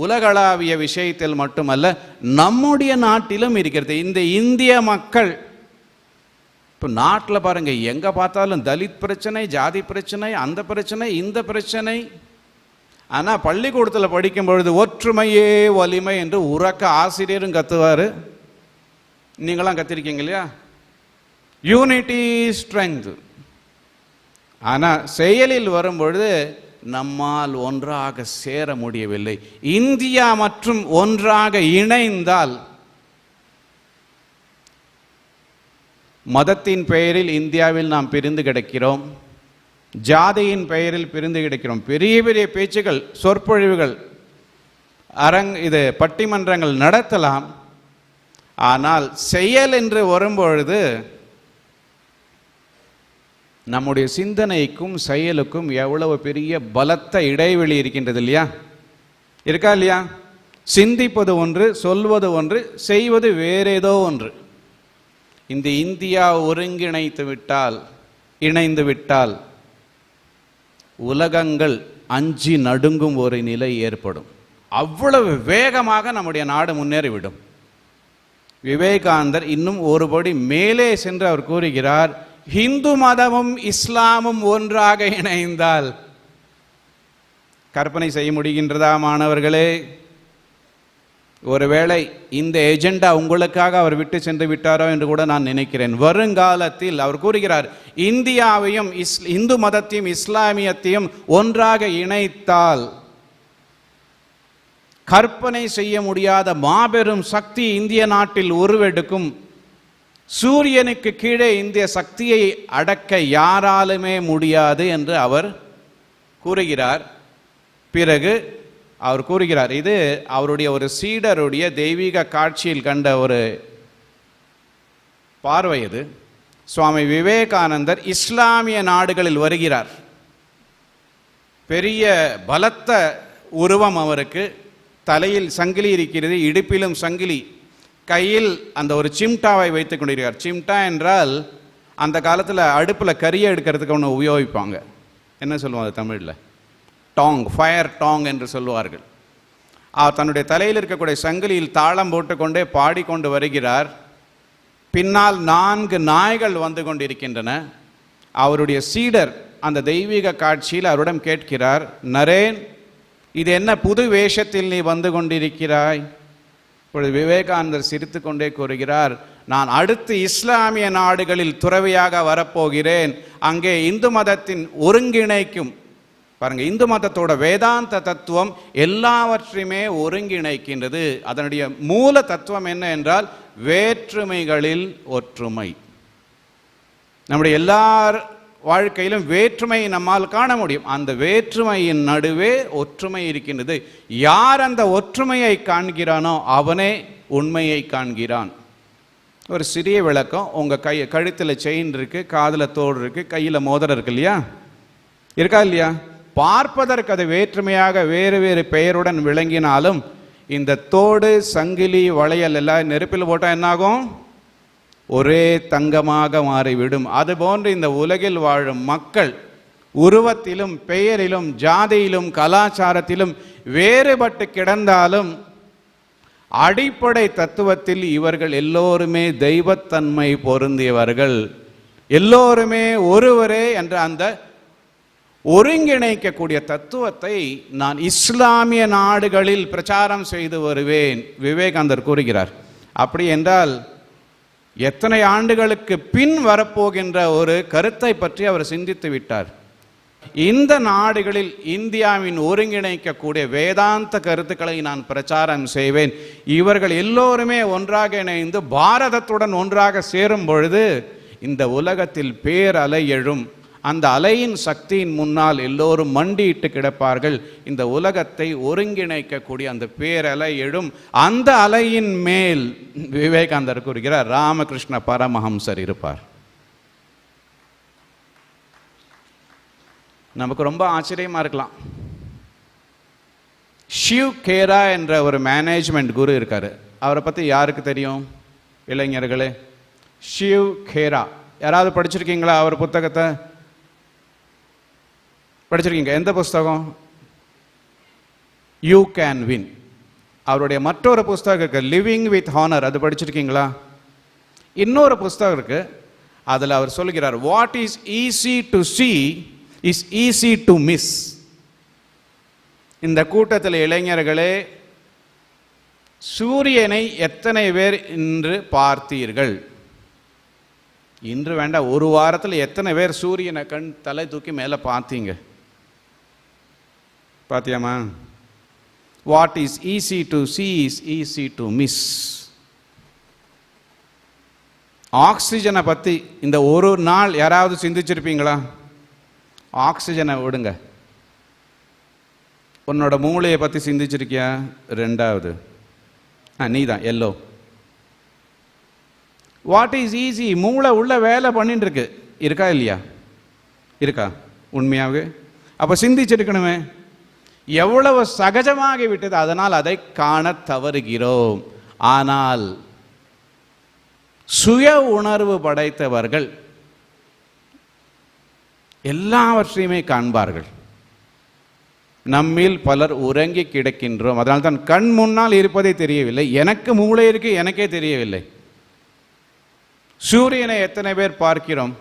உலகளாவிய விஷயத்தில் மட்டுமல்ல, நம்முடைய நாட்டிலும் இருக்கிறது. இந்த இந்திய மக்கள் இப்போ நாட்டில் பாருங்க, எங்கே பார்த்தாலும் தலித் பிரச்சனை, ஜாதி பிரச்சனை, அந்த பிரச்சனை, இந்த பிரச்சனை. ஆனால் பள்ளிக்கூடத்தில் படிக்கும் பொழுது ஒற்றுமையே வலிமை என்று உறக்க ஆசிரியரும் கத்துவார். நீங்களாம் கத்திருக்கீங்க இல்லையா? Unity strength. ஆனால் செயலில் வரும்பொழுது நம்மால் ஒன்றாக சேர முடியவில்லை. இந்தியா மற்றும் ஒன்றாக இணைந்தால், மதத்தின் பெயரில் இந்தியாவில் நாம் பிரிந்து கிடக்கிறோம், ஜாதியின் பெயரில் பிரிந்து கிடக்கிறோம். பெரிய பெரிய பேச்சுகள், சொற்பொழிவுகள், இது பட்டிமன்றங்கள் நடத்தலாம். ஆனால் செயல் என்று வரும்பொழுது நம்முடைய சிந்தனைக்கும் செயலுக்கும் எவ்வளவு பெரிய பலத்த இடைவெளி இருக்கின்றது, இல்லையா? இருக்கா இல்லையா? சிந்திப்பது ஒன்று, சொல்வது ஒன்று, செய்வது வேறேதோ ஒன்று. இந்த இந்தியா இணைந்து விட்டால் உலகங்கள் அஞ்சி நடுங்கும் ஒரு நிலை ஏற்படும். அவ்வளவு வேகமாக நம்முடைய நாடு முன்னேறிவிடும். விவேகானந்தர் இன்னும் ஒருபடி மேலே சென்று அவர் கூறுகிறார், இந்து மதமும் இஸ்லாமும் ஒன்றாக இணைந்தால். கற்பனை செய்ய முடிகின்றதா மாணவர்களே? ஒருவேளை இந்த எஜெண்டா உங்களுக்காக அவர் விட்டு சென்று விட்டாரோ என்று கூட நான் நினைக்கிறேன். வருங்காலத்தில் அவர் கூறுகிறார், இந்தியாவையும் இந்து மதத்தையும் இஸ்லாமியத்தையும் ஒன்றாக இணைத்தால் கற்பனை செய்ய முடியாத மாபெரும் சக்தி இந்திய நாட்டில் உருவெடுக்கும். சூரியனுக்கு கீழே இந்திய சக்தியை அடக்க யாராலுமே முடியாது என்று அவர் கூறுகிறார். பிறகு அவர் கூறுகிறார், இது அவருடைய ஒரு சீடருடைய தெய்வீக காட்சியில் கண்ட ஒரு பார்வை. இது சுவாமி விவேகானந்தர் இஸ்லாமிய நாடுகளில் வருகிறார். பெரிய பலத்த உருவம் அவருக்கு. தலையில் சங்கிலி இருக்கிறது, இடுப்பிலும் சங்கிலி, கையில் அந்த ஒரு சிம்டாவை வைத்துக் கொண்டிருக்கிறார். சிம்டா என்றால் அந்த காலத்தில் அடுப்பில் கறியை எடுக்கிறதுக்கு ஒன்று உபயோகிப்பாங்க. என்ன சொல்லுவாங்க தமிழில்? டாங், ஃபயர் டாங் என்று சொல்லுவார்கள். தன்னுடைய தலையில் இருக்கக்கூடிய சங்கிலியில் தாளம் போட்டுக்கொண்டே பாடிக்கொண்டு வருகிறார். பின்னால் 4 நாய்கள் வந்து கொண்டிருக்கின்றன. அவருடைய சீடர் அந்த தெய்வீக காட்சியில் அவரிடம் கேட்கிறார், நரேன், இது என்ன புது வேஷத்தில் நீ வந்து கொண்டிருக்கிறாய்? இப்பொழுது விவேகானந்தர் சிரித்து கொண்டே கூறுகிறார், நான் அடுத்து இஸ்லாமிய நாடுகளில் துறவியாக வரப்போகிறேன். அங்கே இந்து மதத்தின் ஒருங்கிணைக்கும், பாருங்க, இந்து மதத்தோட வேதாந்த தத்துவம் எல்லாவற்றையுமே ஒருங்கிணைக்கின்றது. அதனுடைய மூல தத்துவம் என்ன என்றால் வேற்றுமைகளில் ஒற்றுமை. நம்முடைய எல்லார் வாழ்க்கையிலும் வேற்றுமையை நம்மால் காண முடியும். அந்த வேற்றுமையின் நடுவே ஒற்றுமை இருக்கின்றது. யார் அந்த ஒற்றுமையை காண்கிறானோ அவனே உண்மையை காண்கிறான். ஒரு சிறிய விளக்கம், உங்கள் கழுத்தில் செயின் இருக்கு, காதில் தோடு இருக்கு, கையில் மோதிரம் இருக்கு இல்லையா, இருக்கா இல்லையா? பார்ப்பதற்கு அது வேற்றுமையாக வேறு வேறு பெயருடன் விளங்கினாலும் இந்த தோடு, சங்கிலி, வளையல் எல்லாம் நெருப்பில் போட்டால் என்னாகும்? ஒரே தங்கமாக மாறிவிடும். அதுபோன்று இந்த உலகில் வாழும் மக்கள் உருவத்திலும் பெயரிலும் ஜாதியிலும் கலாச்சாரத்திலும் வேறுபட்டு கிடந்தாலும் அடிப்படை தத்துவத்தில் இவர்கள் எல்லோருமே தெய்வத்தன்மை பொருந்தியவர்கள், எல்லோருமே ஒருவரே என்ற அந்த ஒருங்கிணைக்கக்கூடிய தத்துவத்தை நான் இஸ்லாமிய நாடுகளில் பிரச்சாரம் செய்து வருவேன், விவேகானந்தர் கூறுகிறார். அப்படி என்றால் எத்தனை ஆண்டுகளுக்கு பின் வரப்போகின்ற ஒரு கருத்தை பற்றி அவர் சிந்தித்து விட்டார். இந்த நாடுகளில் இந்தியாவின் ஒருங்கிணைக்கக்கூடிய வேதாந்த கருத்துக்களை நான் பிரச்சாரம் செய்வேன். இவர்கள் எல்லோருமே ஒன்றாக இணைந்து பாரதத்துடன் ஒன்றாக சேரும் பொழுது இந்த உலகத்தில் பேரலை எழும். அந்த அலையின் சக்தியின் முன்னால் எல்லோரும் மண்டியிட்டு கிடப்பார்கள். இந்த உலகத்தை ஒருங்கிணைக்கக்கூடிய அந்த பேரலை எழும். அந்த அலையின் மேல் விவேகானந்தர் கூறுகிறார், ராமகிருஷ்ண பரமஹம்சர் இருப்பார். நமக்கு ரொம்ப ஆச்சரியமா இருக்கலாம். ஷிவ் கேரா என்ற ஒரு மேனேஜ்மெண்ட் குரு இருக்காரு. அவரை பற்றி யாருக்கு தெரியும் இளைஞர்களே? ஷிவ் கேரா யாராவது படிச்சிருக்கீங்களா? அவர் புத்தகத்தை படிச்சிருக்கீங்க? எந்த புஸ்தகம்? You can win. அவருடைய மற்றொரு புஸ்தகம் இருக்கு, லிவிங் வித் ஹானர். அது படிச்சிருக்கீங்களா? இன்னொரு புஸ்தகம் இருக்கு, அதில் அவர் சொல்கிறார், what is easy to see is easy to miss. இந்த கூட்டத்தில் இளைஞர்களே, சூரியனை எத்தனை பேர் இன்று பார்த்தீர்கள்? இன்று வேண்டாம், ஒரு வாரத்தில் எத்தனை பேர் சூரியனை தலை தூக்கி மேலே பார்த்தீங்க? பாத்தியாமா? What is easy to see is easy to miss. ஆக்சிஜனை பற்றி இந்த ஒரு நாள் யாராவது சிந்திச்சிருப்பீங்களா? ஆக்சிஜனை விடுங்க, உன்னோட மூளையை பற்றி சிந்திச்சிருக்கியா? 2வது நீ தான் எல்லோ. What is easy? மூளை உள்ள வேலை பண்ணிட்டு இருக்கு, இருக்கா இல்லையா? இருக்கா உண்மையாகவே? அப்போ சிந்திச்சிருக்கணுமே. எவ்வளவு சகஜமாகி விட்டது, அதனால் அதை காண தவறுகிறோம். ஆனால் சுய உணர்வு படைத்தவர்கள் எல்லாவற்றையுமே காண்பார்கள். நம்மில் பலர் உறங்கி கிடக்கின்றோம். அதனால் தான் கண் முன்னால் இருப்பதே தெரியவில்லை. எனக்கு மூளை இருக்கு, எனக்கே தெரியவில்லை. சூரியனை எத்தனை பேர் பார்க்கிறோம்?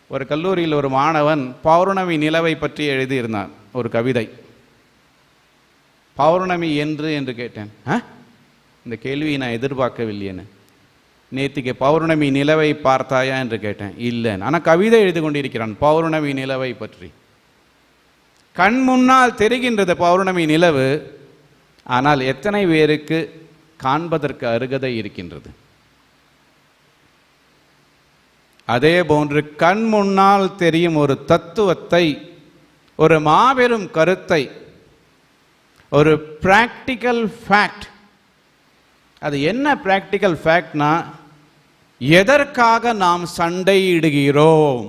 ஒரு கல்லூரியில் ஒரு மாணவன் பௌர்ணமி நிலவை பற்றி எழுதியிருந்தான் ஒரு கவிதை. பௌர்ணமி என்று கேட்டேன். இந்த கேள்வியை நான் எதிர்பார்க்கவில்லையேன்னு. நேத்திக்கு பௌர்ணமி நிலவை பார்த்தாயா என்று கேட்டேன். இல்லைன்னு. ஆனால் கவிதை எழுதி கொண்டிருக்கிறான் பௌர்ணமி நிலவை பற்றி. கண் முன்னால் தெரிகின்றது பௌர்ணமி நிலவு, ஆனால் எத்தனை பேருக்கு காண்பதற்கு அருகதை இருக்கின்றது? அதே போன்று கண் முன்னால் தெரியும் ஒரு தத்துவத்தை, ஒரு மாபெரும் கருத்தை, ஒரு பிராக்டிக்கல் ஃபேக்ட். அது என்ன பிராக்டிக்கல் ஃபேக்ட்னா, எதற்காக நாம் சண்டையிடுகிறோம்?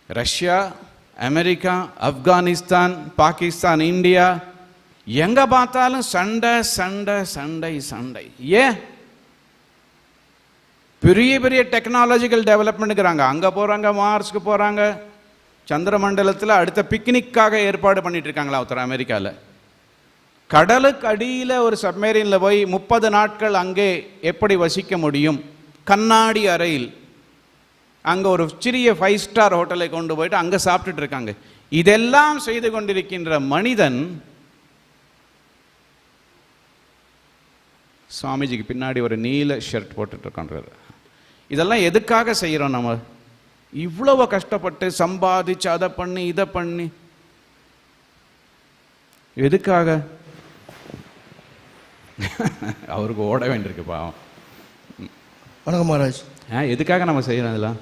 Russia, America, Afghanistan, Pakistan, India எங்க பார்த்தாலும் சண்டை சண்டை சண்டை சண்டை. ஏன்? பெரிய பெரிய டெக்னாலஜிக்கல் டெவலப்மெண்ட்டுங்கிறாங்க, அங்கே போகிறாங்க, மார்ஸ்க்கு போகிறாங்க, சந்திரமண்டலத்தில் அடுத்த பிக்னிக்காக ஏற்பாடு பண்ணிட்டு இருக்காங்களா ஒருத்தர் அமெரிக்காவில். கடலுக்கு அடியில் ஒரு சப்மேரினில் போய் 30 நாட்கள் அங்கே எப்படி வசிக்க முடியும்? கண்ணாடி அறையில் அங்கே ஒரு சிறிய 5 ஸ்டார் ஹோட்டலை கொண்டு போயிட்டு அங்கே சாப்பிட்டுட்டு இருக்காங்க. இதெல்லாம் செய்து கொண்டிருக்கின்ற மனிதன் சுவாமிஜிக்கு பின்னாடி ஒரு நீல ஷர்ட் போட்டுட்டு இருக்கான்றாரு. இதெல்லாம் எதுக்காக செய்கிறோம்? நம்ம இவ்வளவு கஷ்டப்பட்டு சம்பாதிச்சு அதை பண்ணி இதை பண்ணி எதுக்காக? அவருக்கு ஓட வேண்டியிருக்கு பாவம். வணக்கம் மகாராஜ். எதுக்காக நம்ம செய்யறோம்? இதெல்லாம்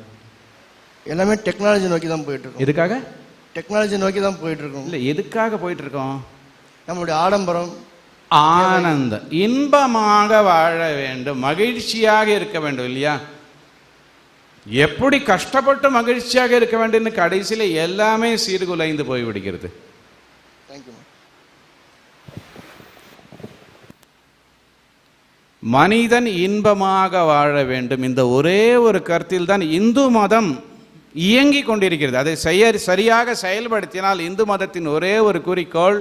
எல்லாமே டெக்னாலஜி நோக்கி தான் போயிட்டு இருக்கோம். எதுக்காக? டெக்னாலஜி நோக்கி தான் போயிட்டு இருக்கோம். இல்லை, எதுக்காக போயிட்டு இருக்கோம்? நம்மளுடைய ஆடம்பரம், ஆனந்தம், இன்பமாக வாழ வேண்டும், மகிழ்ச்சியாக இருக்க வேண்டும் இல்லையா? எப்படி கஷ்டப்பட்டு மகிழ்ச்சியாக இருக்க வேண்டும், கடைசியில் எல்லாமே சீர்குலைந்து போய் விடுகிறது. மனிதன் இன்பமாக வாழ வேண்டும், இந்த ஒரே ஒரு கருத்தில் தான் இந்து மதம் இயங்கி கொண்டிருக்கிறது. அதை சரியாக செயல்படுத்தினால் இந்து மதத்தின் ஒரே ஒரு குறிக்கோள்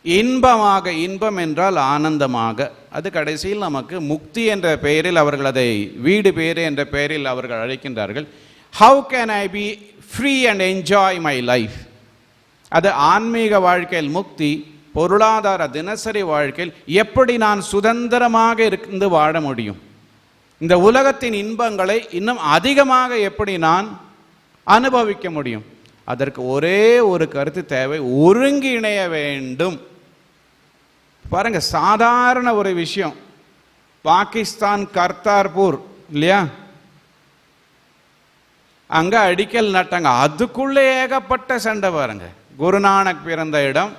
இன்பமாக, இன்பம் என்றால் ஆனந்தமாக. அது கடைசியில் நமக்கு முக்தி என்ற பெயரில் அவர்கள் அதை வீடு பேறு என்ற பெயரில் அவர்கள் அழைக்கின்றார்கள். How can I be free and enjoy my life? அது ஆன்மீக வாழ்க்கையில் முக்தி. பொருளாதார தினசரி வாழ்க்கையில் எப்படி நான் சுதந்திரமாக இருந்து வாழ முடியும்? இந்த உலகத்தின் இன்பங்களை இன்னும் அதிகமாக எப்படி நான் அனுபவிக்க முடியும்? அதற்கு ஒரே ஒரு கருத்து தேவை, ஒருங்கிணைய வேண்டும். பாருங்க, சாதாரண ஒரு விஷயம், பாகிஸ்தான் கர்த்தார்பூர் இல்லையா, அங்க அடிக்கல் நட்டாங்க, அதுக்குள்ள ஏகப்பட்ட சண்டை. பாருங்க, குருநானக் பிறந்த இடம்.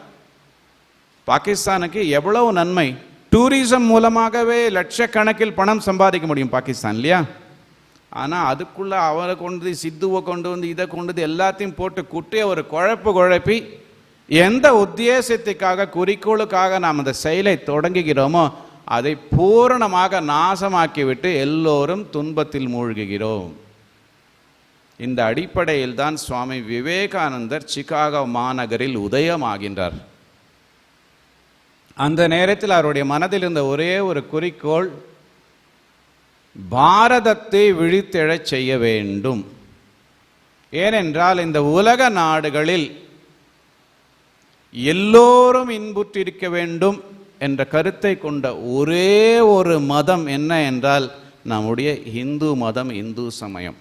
பாகிஸ்தானுக்கு எவ்வளவு நன்மை, டூரிசம் மூலமாகவே லட்சக்கணக்கில் பணம் சம்பாதிக்க முடியும் பாகிஸ்தான் இல்லையா? ஆனால் அதுக்குள்ள அவரை கொண்டு சித்துவை கொண்டு வந்து இதை கொண்டு வந்து எல்லாத்தையும் போட்டு குட்டி ஒரு குழப்பி எந்த உத்தேசத்துக்காக குறிக்கோளுக்காக நாம் அந்த செயலை தொடங்குகிறோமோ அதை பூரணமாக நாசமாக்கிவிட்டு எல்லோரும் துன்பத்தில் மூழ்குகிறோம். இந்த அடிப்படையில் தான் சுவாமி விவேகானந்தர் சிகாகோ மாநகரில் உதயமாகின்றார். அந்த நேரத்தில் அவருடைய மனதில் இருந்த ஒரே ஒரு குறிக்கோள், பாரதத்தை விழித்தெழச் செய்ய வேண்டும். ஏனென்றால் இந்த உலக நாடுகளில் எல்லோரும் இன்புற்றிருக்க வேண்டும் என்ற கருத்தை கொண்ட ஒரே ஒரு மதம் என்ன என்றால் நம்முடைய இந்து மதம், இந்து சமயம்.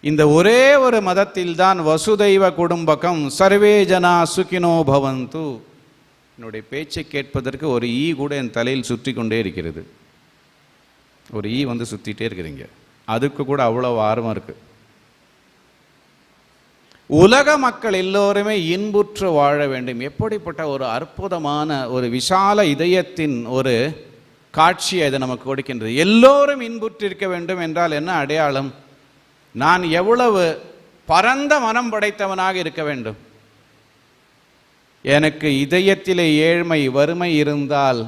இந்த ஒரே ஒரு மதத்தில் தான் வசுதைவ குடும்பகம் சர்வே ஜனா சுகினோ பவந்து. என்னுடைய பேச்சை கேட்பதற்கு ஒரு ஈ கூட என் தலையில் சுற்றி கொண்டே இருக்கிறது. ஒரு ஈ வந்து சுற்றிட்டே இருக்கிறீங்க, அதுக்கு கூட அவ்வளோ ஆர்வம் இருக்கு. உலக மக்கள் எல்லோருமே இன்புற்று வாழ வேண்டும். எப்படிப்பட்ட ஒரு அற்புதமான ஒரு விசால இதயத்தின் ஒரு காட்சியை இது நமக்கு கொடுக்கின்றது. எல்லோரும் இன்புற்றிருக்க வேண்டும் என்றால் என்ன அடையாளம்? நான் எவ்வளவு பரந்த மனம் படைத்தவனாக இருக்க வேண்டும். எனக்கு இதயத்திலே ஏழ்மை, வறுமை இருந்தால்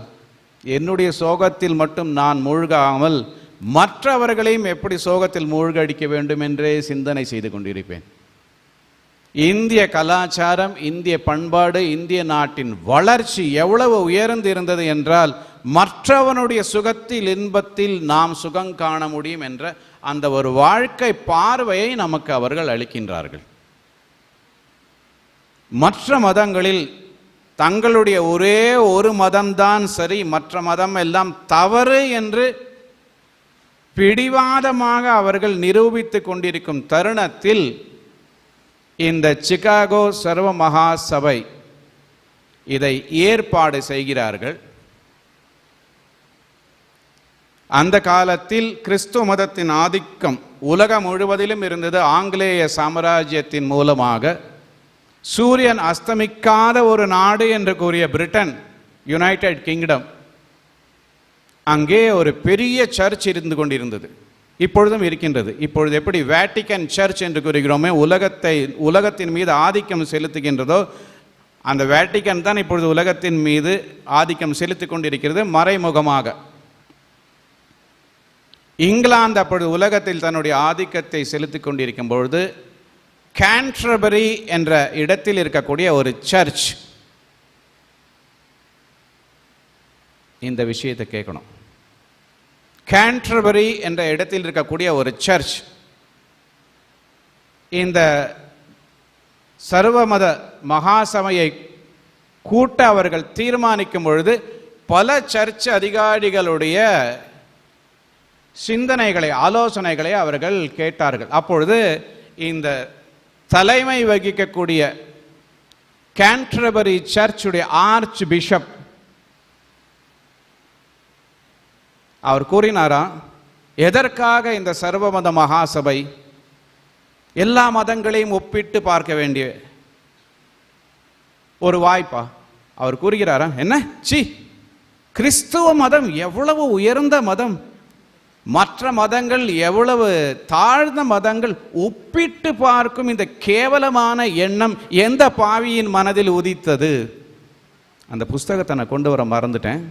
என்னுடைய சோகத்தில் மட்டும் நான் மூழ்காமல் மற்றவர்களையும் எப்படி சோகத்தில் மூழ்கடிக்க வேண்டும் என்றே சிந்தனை செய்து கொண்டிருப்பேன். இந்திய கலாச்சாரம், இந்திய பண்பாடு, இந்திய நாட்டின் வளர்ச்சி எவ்வளவு உயர்ந்து இருந்தது என்றால் மற்றவனுடைய சுகத்தில், இன்பத்தில் நாம் சுகம் காண முடியும் என்ற அந்த ஒரு வாழ்க்கை பார்வையை நமக்கு அவர்கள் அளிக்கின்றார்கள். மற்ற மதங்களில் தங்களுடைய ஒரே ஒரு மதம்தான் சரி, மற்ற மதம் எல்லாம் தவறு என்று பிடிவாதமாக அவர்கள் நிரூபித்துக் கொண்டிருக்கும் தருணத்தில் இந்த சிகாகோ சர்வ மகா சபை இதை ஏற்பாடு செய்கிறார்கள். அந்த காலத்தில் கிறிஸ்துவ மதத்தின் ஆதிக்கம் உலகம் முழுவதிலும் இருந்தது. ஆங்கிலேய சாம்ராஜ்யத்தின் மூலமாக சூரியன் அஸ்தமிக்காத ஒரு நாடு என்று கூறிய பிரிட்டன், யுனைடெட் கிங்டம், அங்கே ஒரு பெரிய சர்ச் இருந்து கொண்டிருந்தது. இப்பொழுதும் இருக்கின்றது. இப்பொழுது எப்படி வேட்டிக்கன் சர்ச் என்று கூறுகிறோமே, உலகத்தின் மீது ஆதிக்கம் செலுத்துகின்றதோ, அந்த வேட்டிக்கன் தான் இப்பொழுது உலகத்தின் மீது ஆதிக்கம் செலுத்திக் கொண்டிருக்கிறது மறைமுகமாக. இங்கிலாந்து அப்பொழுது உலகத்தில் தன்னுடைய ஆதிக்கத்தை செலுத்திக் கொண்டிருக்கும் பொழுது கேன்டர்பரி என்ற இடத்தில் இருக்கக்கூடிய ஒரு சர்ச் இந்த விஷயத்தை கேட்கணும். கேன்டர்பரி என்ற இடத்தில் இருக்கக்கூடிய ஒரு சர்ச் இந்த சர்வமத மகாசபையை கூட்ட அவர்கள் தீர்மானிக்கும் பொழுது பல சர்ச் அதிகாரிகளுடைய சிந்தனைகளை, ஆலோசனைகளை அவர்கள் கேட்டார்கள். அப்பொழுது இந்த தலைமை வகிக்கக்கூடிய கேன்டர்பரி சர்ச்சுடைய ஆர்ச் பிஷப் அவர் கூறினாரா, எதற்காக இந்த சர்வமத மகாசபை? எல்லா மதங்களையும் ஒப்பிட்டு பார்க்க வேண்டிய ஒரு வாய்ப்பா? அவர் கூறுகிறாரா, என்ன சி, கிறிஸ்துவ மதம் எவ்வளவு உயர்ந்த மதம், மற்ற மதங்கள் எவ்வளவு தாழ்ந்த மதங்கள், ஒப்பிட்டு பார்க்கும் இந்த கேவலமான எண்ணம் எந்த பாவியின் மனதில் உதித்தது? அந்த புஸ்தகத்தை நான் கொண்டு வர மறந்துட்டேன்.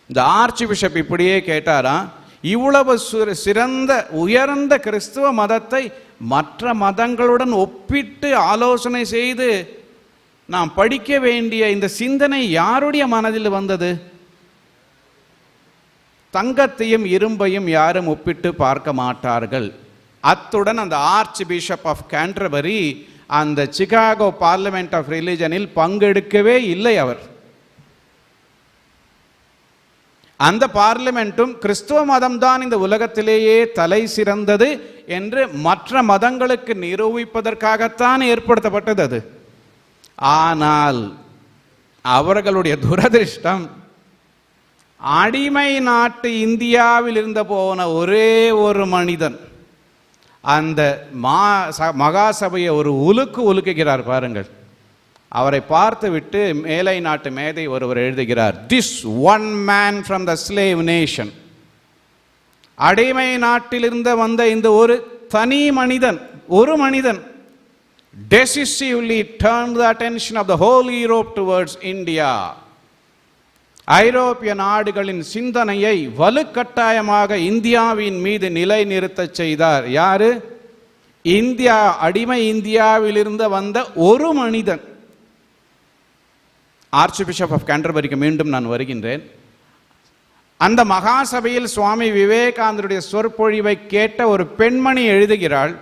இந்த ஆர்ச் பிஷப் இப்படியே கேட்டாரா, இவ்வளவு சிறந்த உயர்ந்த கிறிஸ்துவ மதத்தை மற்ற மதங்களுடன் ஒப்பிட்டு ஆலோசனை செய்து நாம் படிக்க வேண்டிய இந்த சிந்தனை யாருடைய மனதில் வந்தது? தங்கத்தையும் இரும்பையும் யாரும் ஒப்பிட்டு பார்க்க மாட்டார்கள். அத்துடன் அந்த ஆர்ச் பிஷப் ஆஃப் கேன்டர்பரி அந்த சிகாகோ பார்லிமெண்ட் ஆஃப் ரிலிஜனில் பங்கெடுக்கவே இல்லை. அவர் அந்த பார்லிமெண்ட்டும் கிறிஸ்துவ மதம்தான் இந்த உலகத்திலேயே தலை சிறந்தது என்று மற்ற மதங்களுக்கு நிரூபிப்பதற்காகத்தான் ஏற்படுத்தப்பட்டது அது. ஆனால் அவர்களுடைய துரதிருஷ்டம், அடிமை நாட்டு இந்தியாவில் இருந்த போன ஒரே ஒரு மனிதன் அந்த மகாசபையை ஒரு உலுக்குகிறார் பாருங்கள். அவரை பார்த்து விட்டு மேலை நாட்டு மேதை ஒருவர் எழுதுகிறார், this one man from the slave nation, அடிமை நாட்டிலிருந்து வந்த இந்த ஒரு தனி மனிதன், ஒரு மனிதன் decisively turned the attention of the whole Europe towards India. ஐரோப்பிய நாடுகளின் சிந்தனையை வலுக்கட்டாயமாக இந்தியாவின் மீது நிலைநிறுத்த செய்தார். யாரு? இந்தியா, அடிமை இந்தியாவிலிருந்து வந்த ஒரு மனிதன். ஆர்ச் பிஷப் ஆஃப் கேன்டர்பரிக்கு மீண்டும் நான் வருகின்றேன். அந்த மகாசபையில் சுவாமி விவேகானந்தருடைய சொற்பொழிவை கேட்ட ஒரு பெண்மணி எழுதுகிறாள்,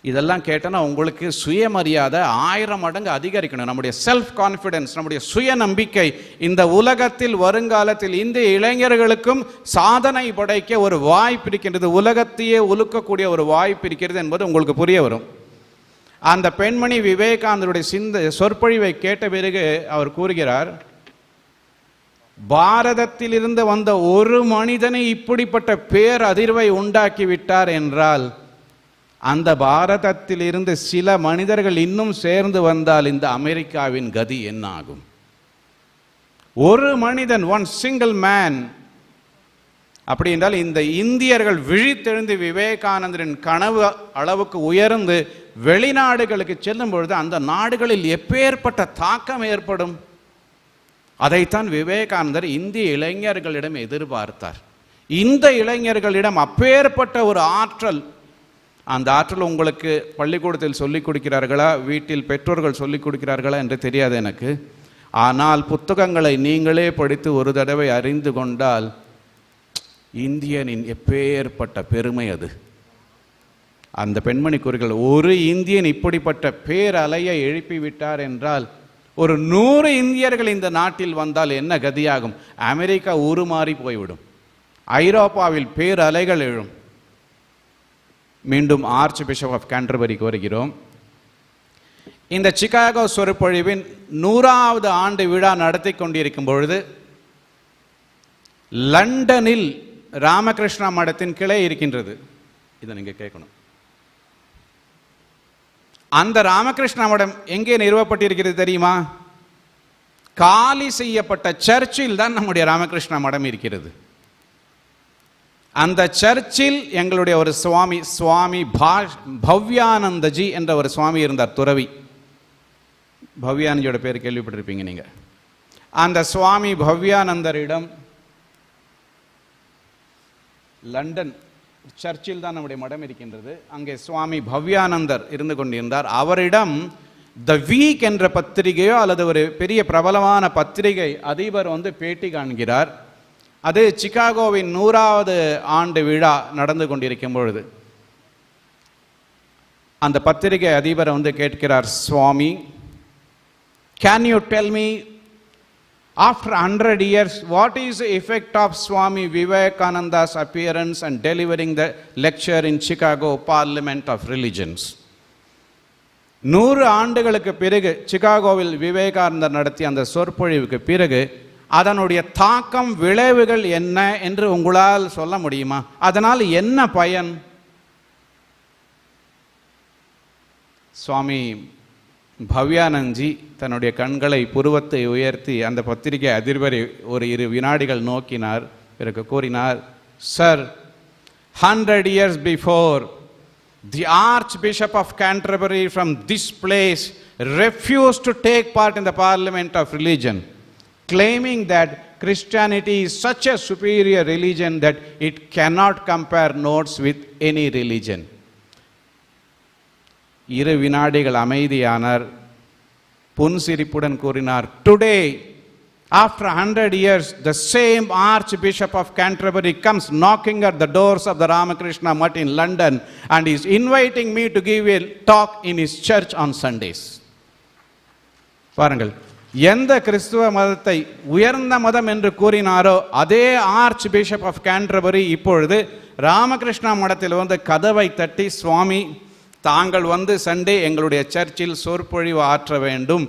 இதெல்லாம் கேட்டனா உங்களுக்கு சுயமரியாதை 1000 மடங்கு அதிகரிக்கணும். நம்முடைய செல்ஃப் கான்ஃபிடன்ஸ், நம்முடைய சுய நம்பிக்கை இந்த உலகத்தில் வருங்காலத்தில் இந்திய இளைஞர்களுக்கும் சாதனை படைக்க ஒரு வாய்ப்பு இருக்கின்றது, உலகத்தையே உலுக்கக்கூடிய ஒரு வாய்ப்பு இருக்கிறது என்பது உங்களுக்கு புரிய வரும். அந்த பெண்மணி விவேகானந்தருடைய சொற்பொழிவை கேட்ட பிறகு அவர் கூறுகிறார், பாரதத்தில் இருந்து வந்த ஒரு மனிதனை இப்படிப்பட்ட பேர் அதிர்வை உண்டாக்கி விட்டார் என்றால், அந்த பாரதத்தில் இருந்து சில மனிதர்கள் இன்னும் சேர்ந்து வந்தால் இந்த அமெரிக்காவின் கதி என்ன ஆகும்? ஒரு மனிதன், ஒன் சிங்கிள் மேன். அப்படி என்றால் இந்த இந்தியர்கள் விழித்தெழுந்து விவேகானந்தரின் கனவு அளவுக்கு உயர்ந்து வெளிநாடுகளுக்கு செல்லும் பொழுது அந்த நாடுகளில் எப்பேற்பட்ட தாக்கம் ஏற்படும்? அதைத்தான் விவேகானந்தர் இந்திய இளைஞர்களிடம் எதிர்பார்த்தார். இந்த இளைஞர்களிடம் அப்பேற்பட்ட ஒரு ஆற்றல், அந்த ஆற்றல் உங்களுக்கு பள்ளிக்கூடத்தில் சொல்லிக் கொடுக்கிறார்களா, வீட்டில் பெற்றோர்கள் சொல்லிக் கொடுக்கிறார்களா என்று தெரியாது எனக்கு. ஆனால் புத்தகங்களை நீங்களே படித்து ஒரு தடவை அறிந்து கொண்டால் இந்தியனின் எப்பேற்பட்ட பெருமை அது. அந்த பெண்மணி கூறுகள், ஒரு இந்தியன் இப்படிப்பட்ட பேரலையை எழுப்பிவிட்டார் என்றால் ஒரு 100 இந்தியர்கள் இந்த நாட்டில் வந்தால் என்ன கதியாகும்? அமெரிக்கா உருமாறி போய்விடும், ஐரோப்பாவில் பேரலைகள் எழும். மீண்டும் ஆர்ச் பிஷப் ஆஃப் கேன்டர்பரிக்கு வருகிறோம். இந்த சிகாகோ சொற்பொழிவின் 100வது ஆண்டு விழா நடத்தி கொண்டிருக்கும் பொழுது லண்டனில் ராமகிருஷ்ணா மடத்தின் கிளை இருக்கின்றது. இதை நீங்க கேட்கணும். அந்த ராமகிருஷ்ணா மடம் எங்கே நிறுவப்பட்டிருக்கிறது தெரியுமா? காலி செய்யப்பட்ட சர்ச்சில் தான் நம்முடைய ராமகிருஷ்ணா மடம் இருக்கிறது. அந்த சர்ச்சில் எங்களுடைய ஒரு சுவாமி பவ்யானந்தஜி என்ற ஒரு சுவாமி இருந்தார், துறவி. பவ்யானந்தியோட பேர் கேள்விப்பட்டிருப்பீங்க நீங்க. அந்த சுவாமி பவ்யானந்தரிடம் லண்டன் சர்ச்சில் தான் நம்முடைய மடம் இருக்கின்றது, அங்கே சுவாமி பவ்யானந்தர் இருந்து கொண்டிருந்தார். அவரிடம் த வீக் என்ற பத்திரிகையோ அல்லது ஒரு பெரிய பிரபலமான பத்திரிகை அதிபர் பேட்டி காண்கிறார். அது சிகாகோவின் 100வது ஆண்டு விழா நடந்து கொண்டிருக்கும் பொழுது அந்த பத்திரிகை அதிபர் கேட்கிறார், Swami, can you tell me after 100 years what is the effect of Swami Vivekananda's appearance and delivering the lecture in Chicago Parliament of Religions? 100 ஆண்டுகளுக்கு பிறகு சிகாகோவில் விவேகானந்தர் நடத்திய அந்த சொற்பொழிவுக்கு பிறகு அதனுடைய தாக்கம், விளைவுகள் என்ன என்று உங்களால் சொல்ல முடியுமா? அதனால் என்ன பயன்? சுவாமி பவ்யானந்த்ஜி தன்னுடைய கண்களை புருவத்தை உயர்த்தி அந்த பத்திரிகை அதிபரை ஒரு 2 வினாடிகள் நோக்கினார். பிறகு கூறினார், sir, 100 years before the Archbishop of Canterbury from this place refused to take part in the Parliament of Religion, claiming that Christianity is such a superior religion that it cannot compare notes with any religion. 2 வினாடிகள் அமைதியானார். புன்சிரிப்புடன் கூறினார், today after 100 years the same Archbishop of Canterbury comes knocking at the doors of the Ramakrishna Mutt in London and is inviting me to give a talk in his church on Sundays. பாருங்கள், எந்த கிறிஸ்துவ மதத்தை உயர்ந்த மதம் என்று கூறினாரோ அதே arch bishop of Canterbury இப்பொழுது ராமகிருஷ்ணா மடத்தில் கதவை தட்டி, சுவாமி, தாங்கள் சண்டே எங்களுடைய சர்ச்சில் சொற்பொழிவு ஆற்ற வேண்டும்,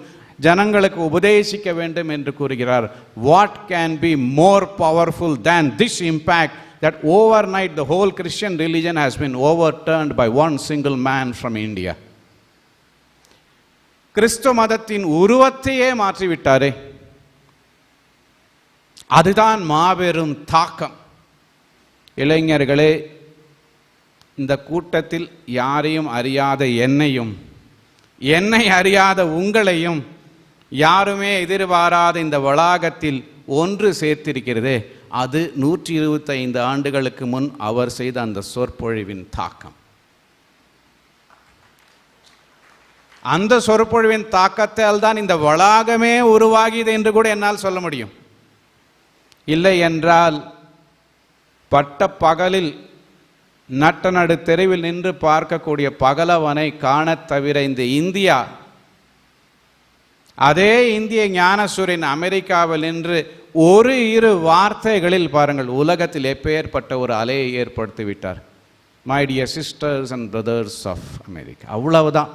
ஜனங்களுக்கு உபதேசிக்க வேண்டும் என்று கூறுகிறார். What can be more powerful than this impact that overnight the whole Christian religion has been overturned by one single man from India? கிறிஸ்துவ மதத்தின் உருவத்தையே மாற்றிவிட்டாரே, அதுதான் மாபெரும் தாக்கம். இளைஞர்களே, இந்த கூட்டத்தில் யாரையும் அறியாத என்னை அறியாத உங்களையும் யாருமே எதிர்பாராத இந்த வளாகத்தில் ஒன்று சேர்த்திருக்கிறதே, அது 125 ஆண்டுகளுக்கு முன் அவர் செய்த அந்த சொற்பொழிவின் தாக்கம். அந்த சொற்பொழிவின் தாக்கத்தால் தான் இந்த வளாகமே உருவாகியது என்று கூட என்னால் சொல்ல முடியும். இல்லை என்றால் பட்ட பகலில் நட்ட நடு தெருவில் நின்று பார்க்கக்கூடிய பகலவனை காணத் தவிர இந்த இந்தியா, அதே இந்திய ஞானசூரியன் அமெரிக்காவில் நின்று 1-2 வார்த்தைகளில் பாருங்கள் உலகத்தில் எப்பேற்பட்ட ஒரு அலையை ஏற்படுத்தி விட்டார். My dear sisters and brothers of America, அவ்வளவுதான்.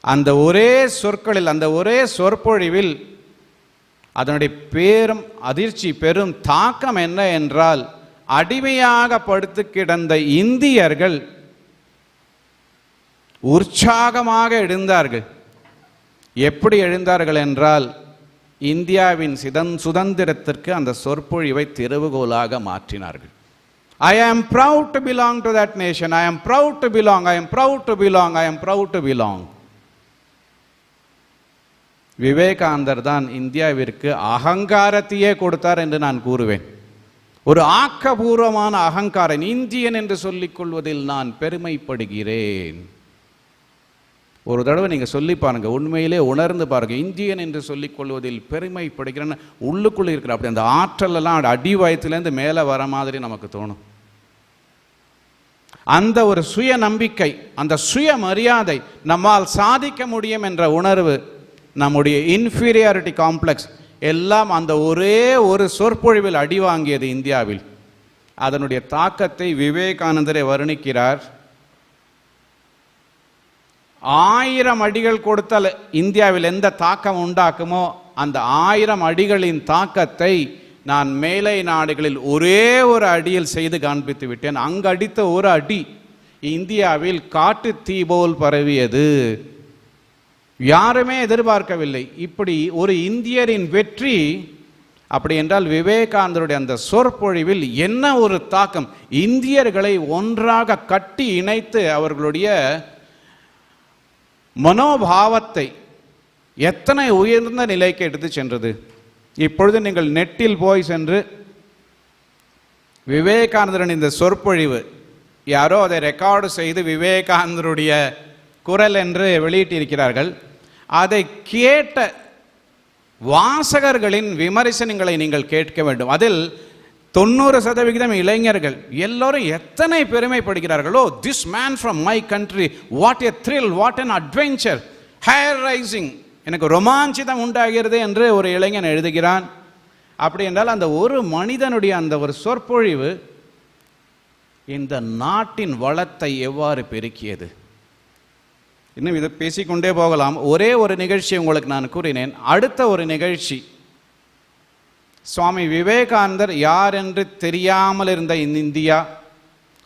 அந்த ஒரே சொற்களில், அந்த ஒரே சொற்பொழிவில் அதனுடைய பேரும் அதிர்ச்சி, பெரும் தாக்கம் என்ன என்றால், அடிமையாக படுத்து கிடந்த இந்தியர்கள் உற்சாகமாக எழுந்தார்கள். எப்படி எழுந்தார்கள் என்றால், இந்தியாவின் சுதந்திரத்திற்கு அந்த சொற்பொழிவை திறவுகோலாக மாற்றினார்கள். I am proud to belong to that nation. I am proud to belong. I am proud to belong. I am proud to belong. விவேகானந்தர் தான் இந்தியாவிற்கு அகங்காரத்தையே கொடுத்தார் என்று நான் கூறுவேன். ஒரு ஆக்கபூர்வமான அகங்காரம். இந்தியன் என்று சொல்லிக் கொள்வதில் நான் பெருமைப்படுகிறேன். ஒரு தடவை நீங்கள் சொல்லி பாருங்க, உண்மையிலே உணர்ந்து பாருங்க. இந்தியன் என்று சொல்லிக் கொள்வதில் பெருமைப்படுகிறேன்னு உள்ளுக்குள்ளே இருக்கிற அப்படி அந்த ஆற்றலெல்லாம் அடி வயத்திலேருந்து மேலே வர மாதிரி நமக்கு தோணும். அந்த ஒரு சுய நம்பிக்கை, அந்த சுய மரியாதை, நம்மால் சாதிக்க முடியும் என்ற உணர்வு, நம்முடைய இன்ஃபீரியாரிட்டி காம்ப்ளெக்ஸ் எல்லாம் அந்த ஒரே ஒரு சொற்பொழிவில் அடி வாங்கியது இந்தியாவில். அதனுடைய தாக்கத்தை விவேகானந்தரை வர்ணிக்கிறார். 1000 அடிகள் கொடுத்தால் இந்தியாவில் எந்த தாக்கம் உண்டாக்குமோ அந்த 1000 அடிகளின் தாக்கத்தை நான் மேலை நாடுகளில் ஒரே ஒரு அடியில் செய்து காண்பித்து விட்டேன். அங்கு அடித்த ஒரு அடி இந்தியாவில் காட்டு தீ போல் பரவியது. யாருமே எதிர்பார்க்கவில்லை. இப்படி ஒரு இந்தியரின் வெற்றி அப்படி என்றால் விவேகானந்தருடைய அந்த சொற்பொழிவில் என்ன ஒரு தாக்கம், இந்தியர்களை ஒன்றாக கட்டி இணைத்து அவர்களுடைய மனோபாவத்தை எத்தனை உயர்ந்த நிலைக்கு எடுத்து சென்றது. இப்பொழுது நீங்கள் நெட்டில் போய் சென்று விவேகானந்தரின் இந்த சொற்பொழிவு, யாரோ அதை ரெக்கார்டு செய்து விவேகானந்தருடைய குரல் என்று வெளியிட்டிருக்கிறார்கள், அதை கேட்ட வாசகர்களின் விமர்சனங்களை நீங்கள் கேட்க வேண்டும். அதில் 90% இளைஞர்கள் எல்லோரும் எத்தனை பெருமைப்படுகிறார்களோ, this man from my country, what a thrill, what an adventure, hair rising, எனக்கு ரொமாஞ்சிதம் உண்டாகிறது என்று ஒரு இளைஞன் எழுதுகிறான். அப்படி என்றால் அந்த ஒரு மனிதனுடைய அந்த ஒரு சொற்பொழிவு இந்த நாட்டின் வளத்தை எவ்வாறு பெருக்கியது. இன்னும் இதை பேசிக்கொண்டே போகலாம். ஒரே ஒரு நிகழ்ச்சி உங்களுக்கு நான் கூறினேன். அடுத்த ஒரு நிகழ்ச்சி, சுவாமி விவேகானந்தர் யார் என்று தெரியாமல் இருந்த இந்தியா,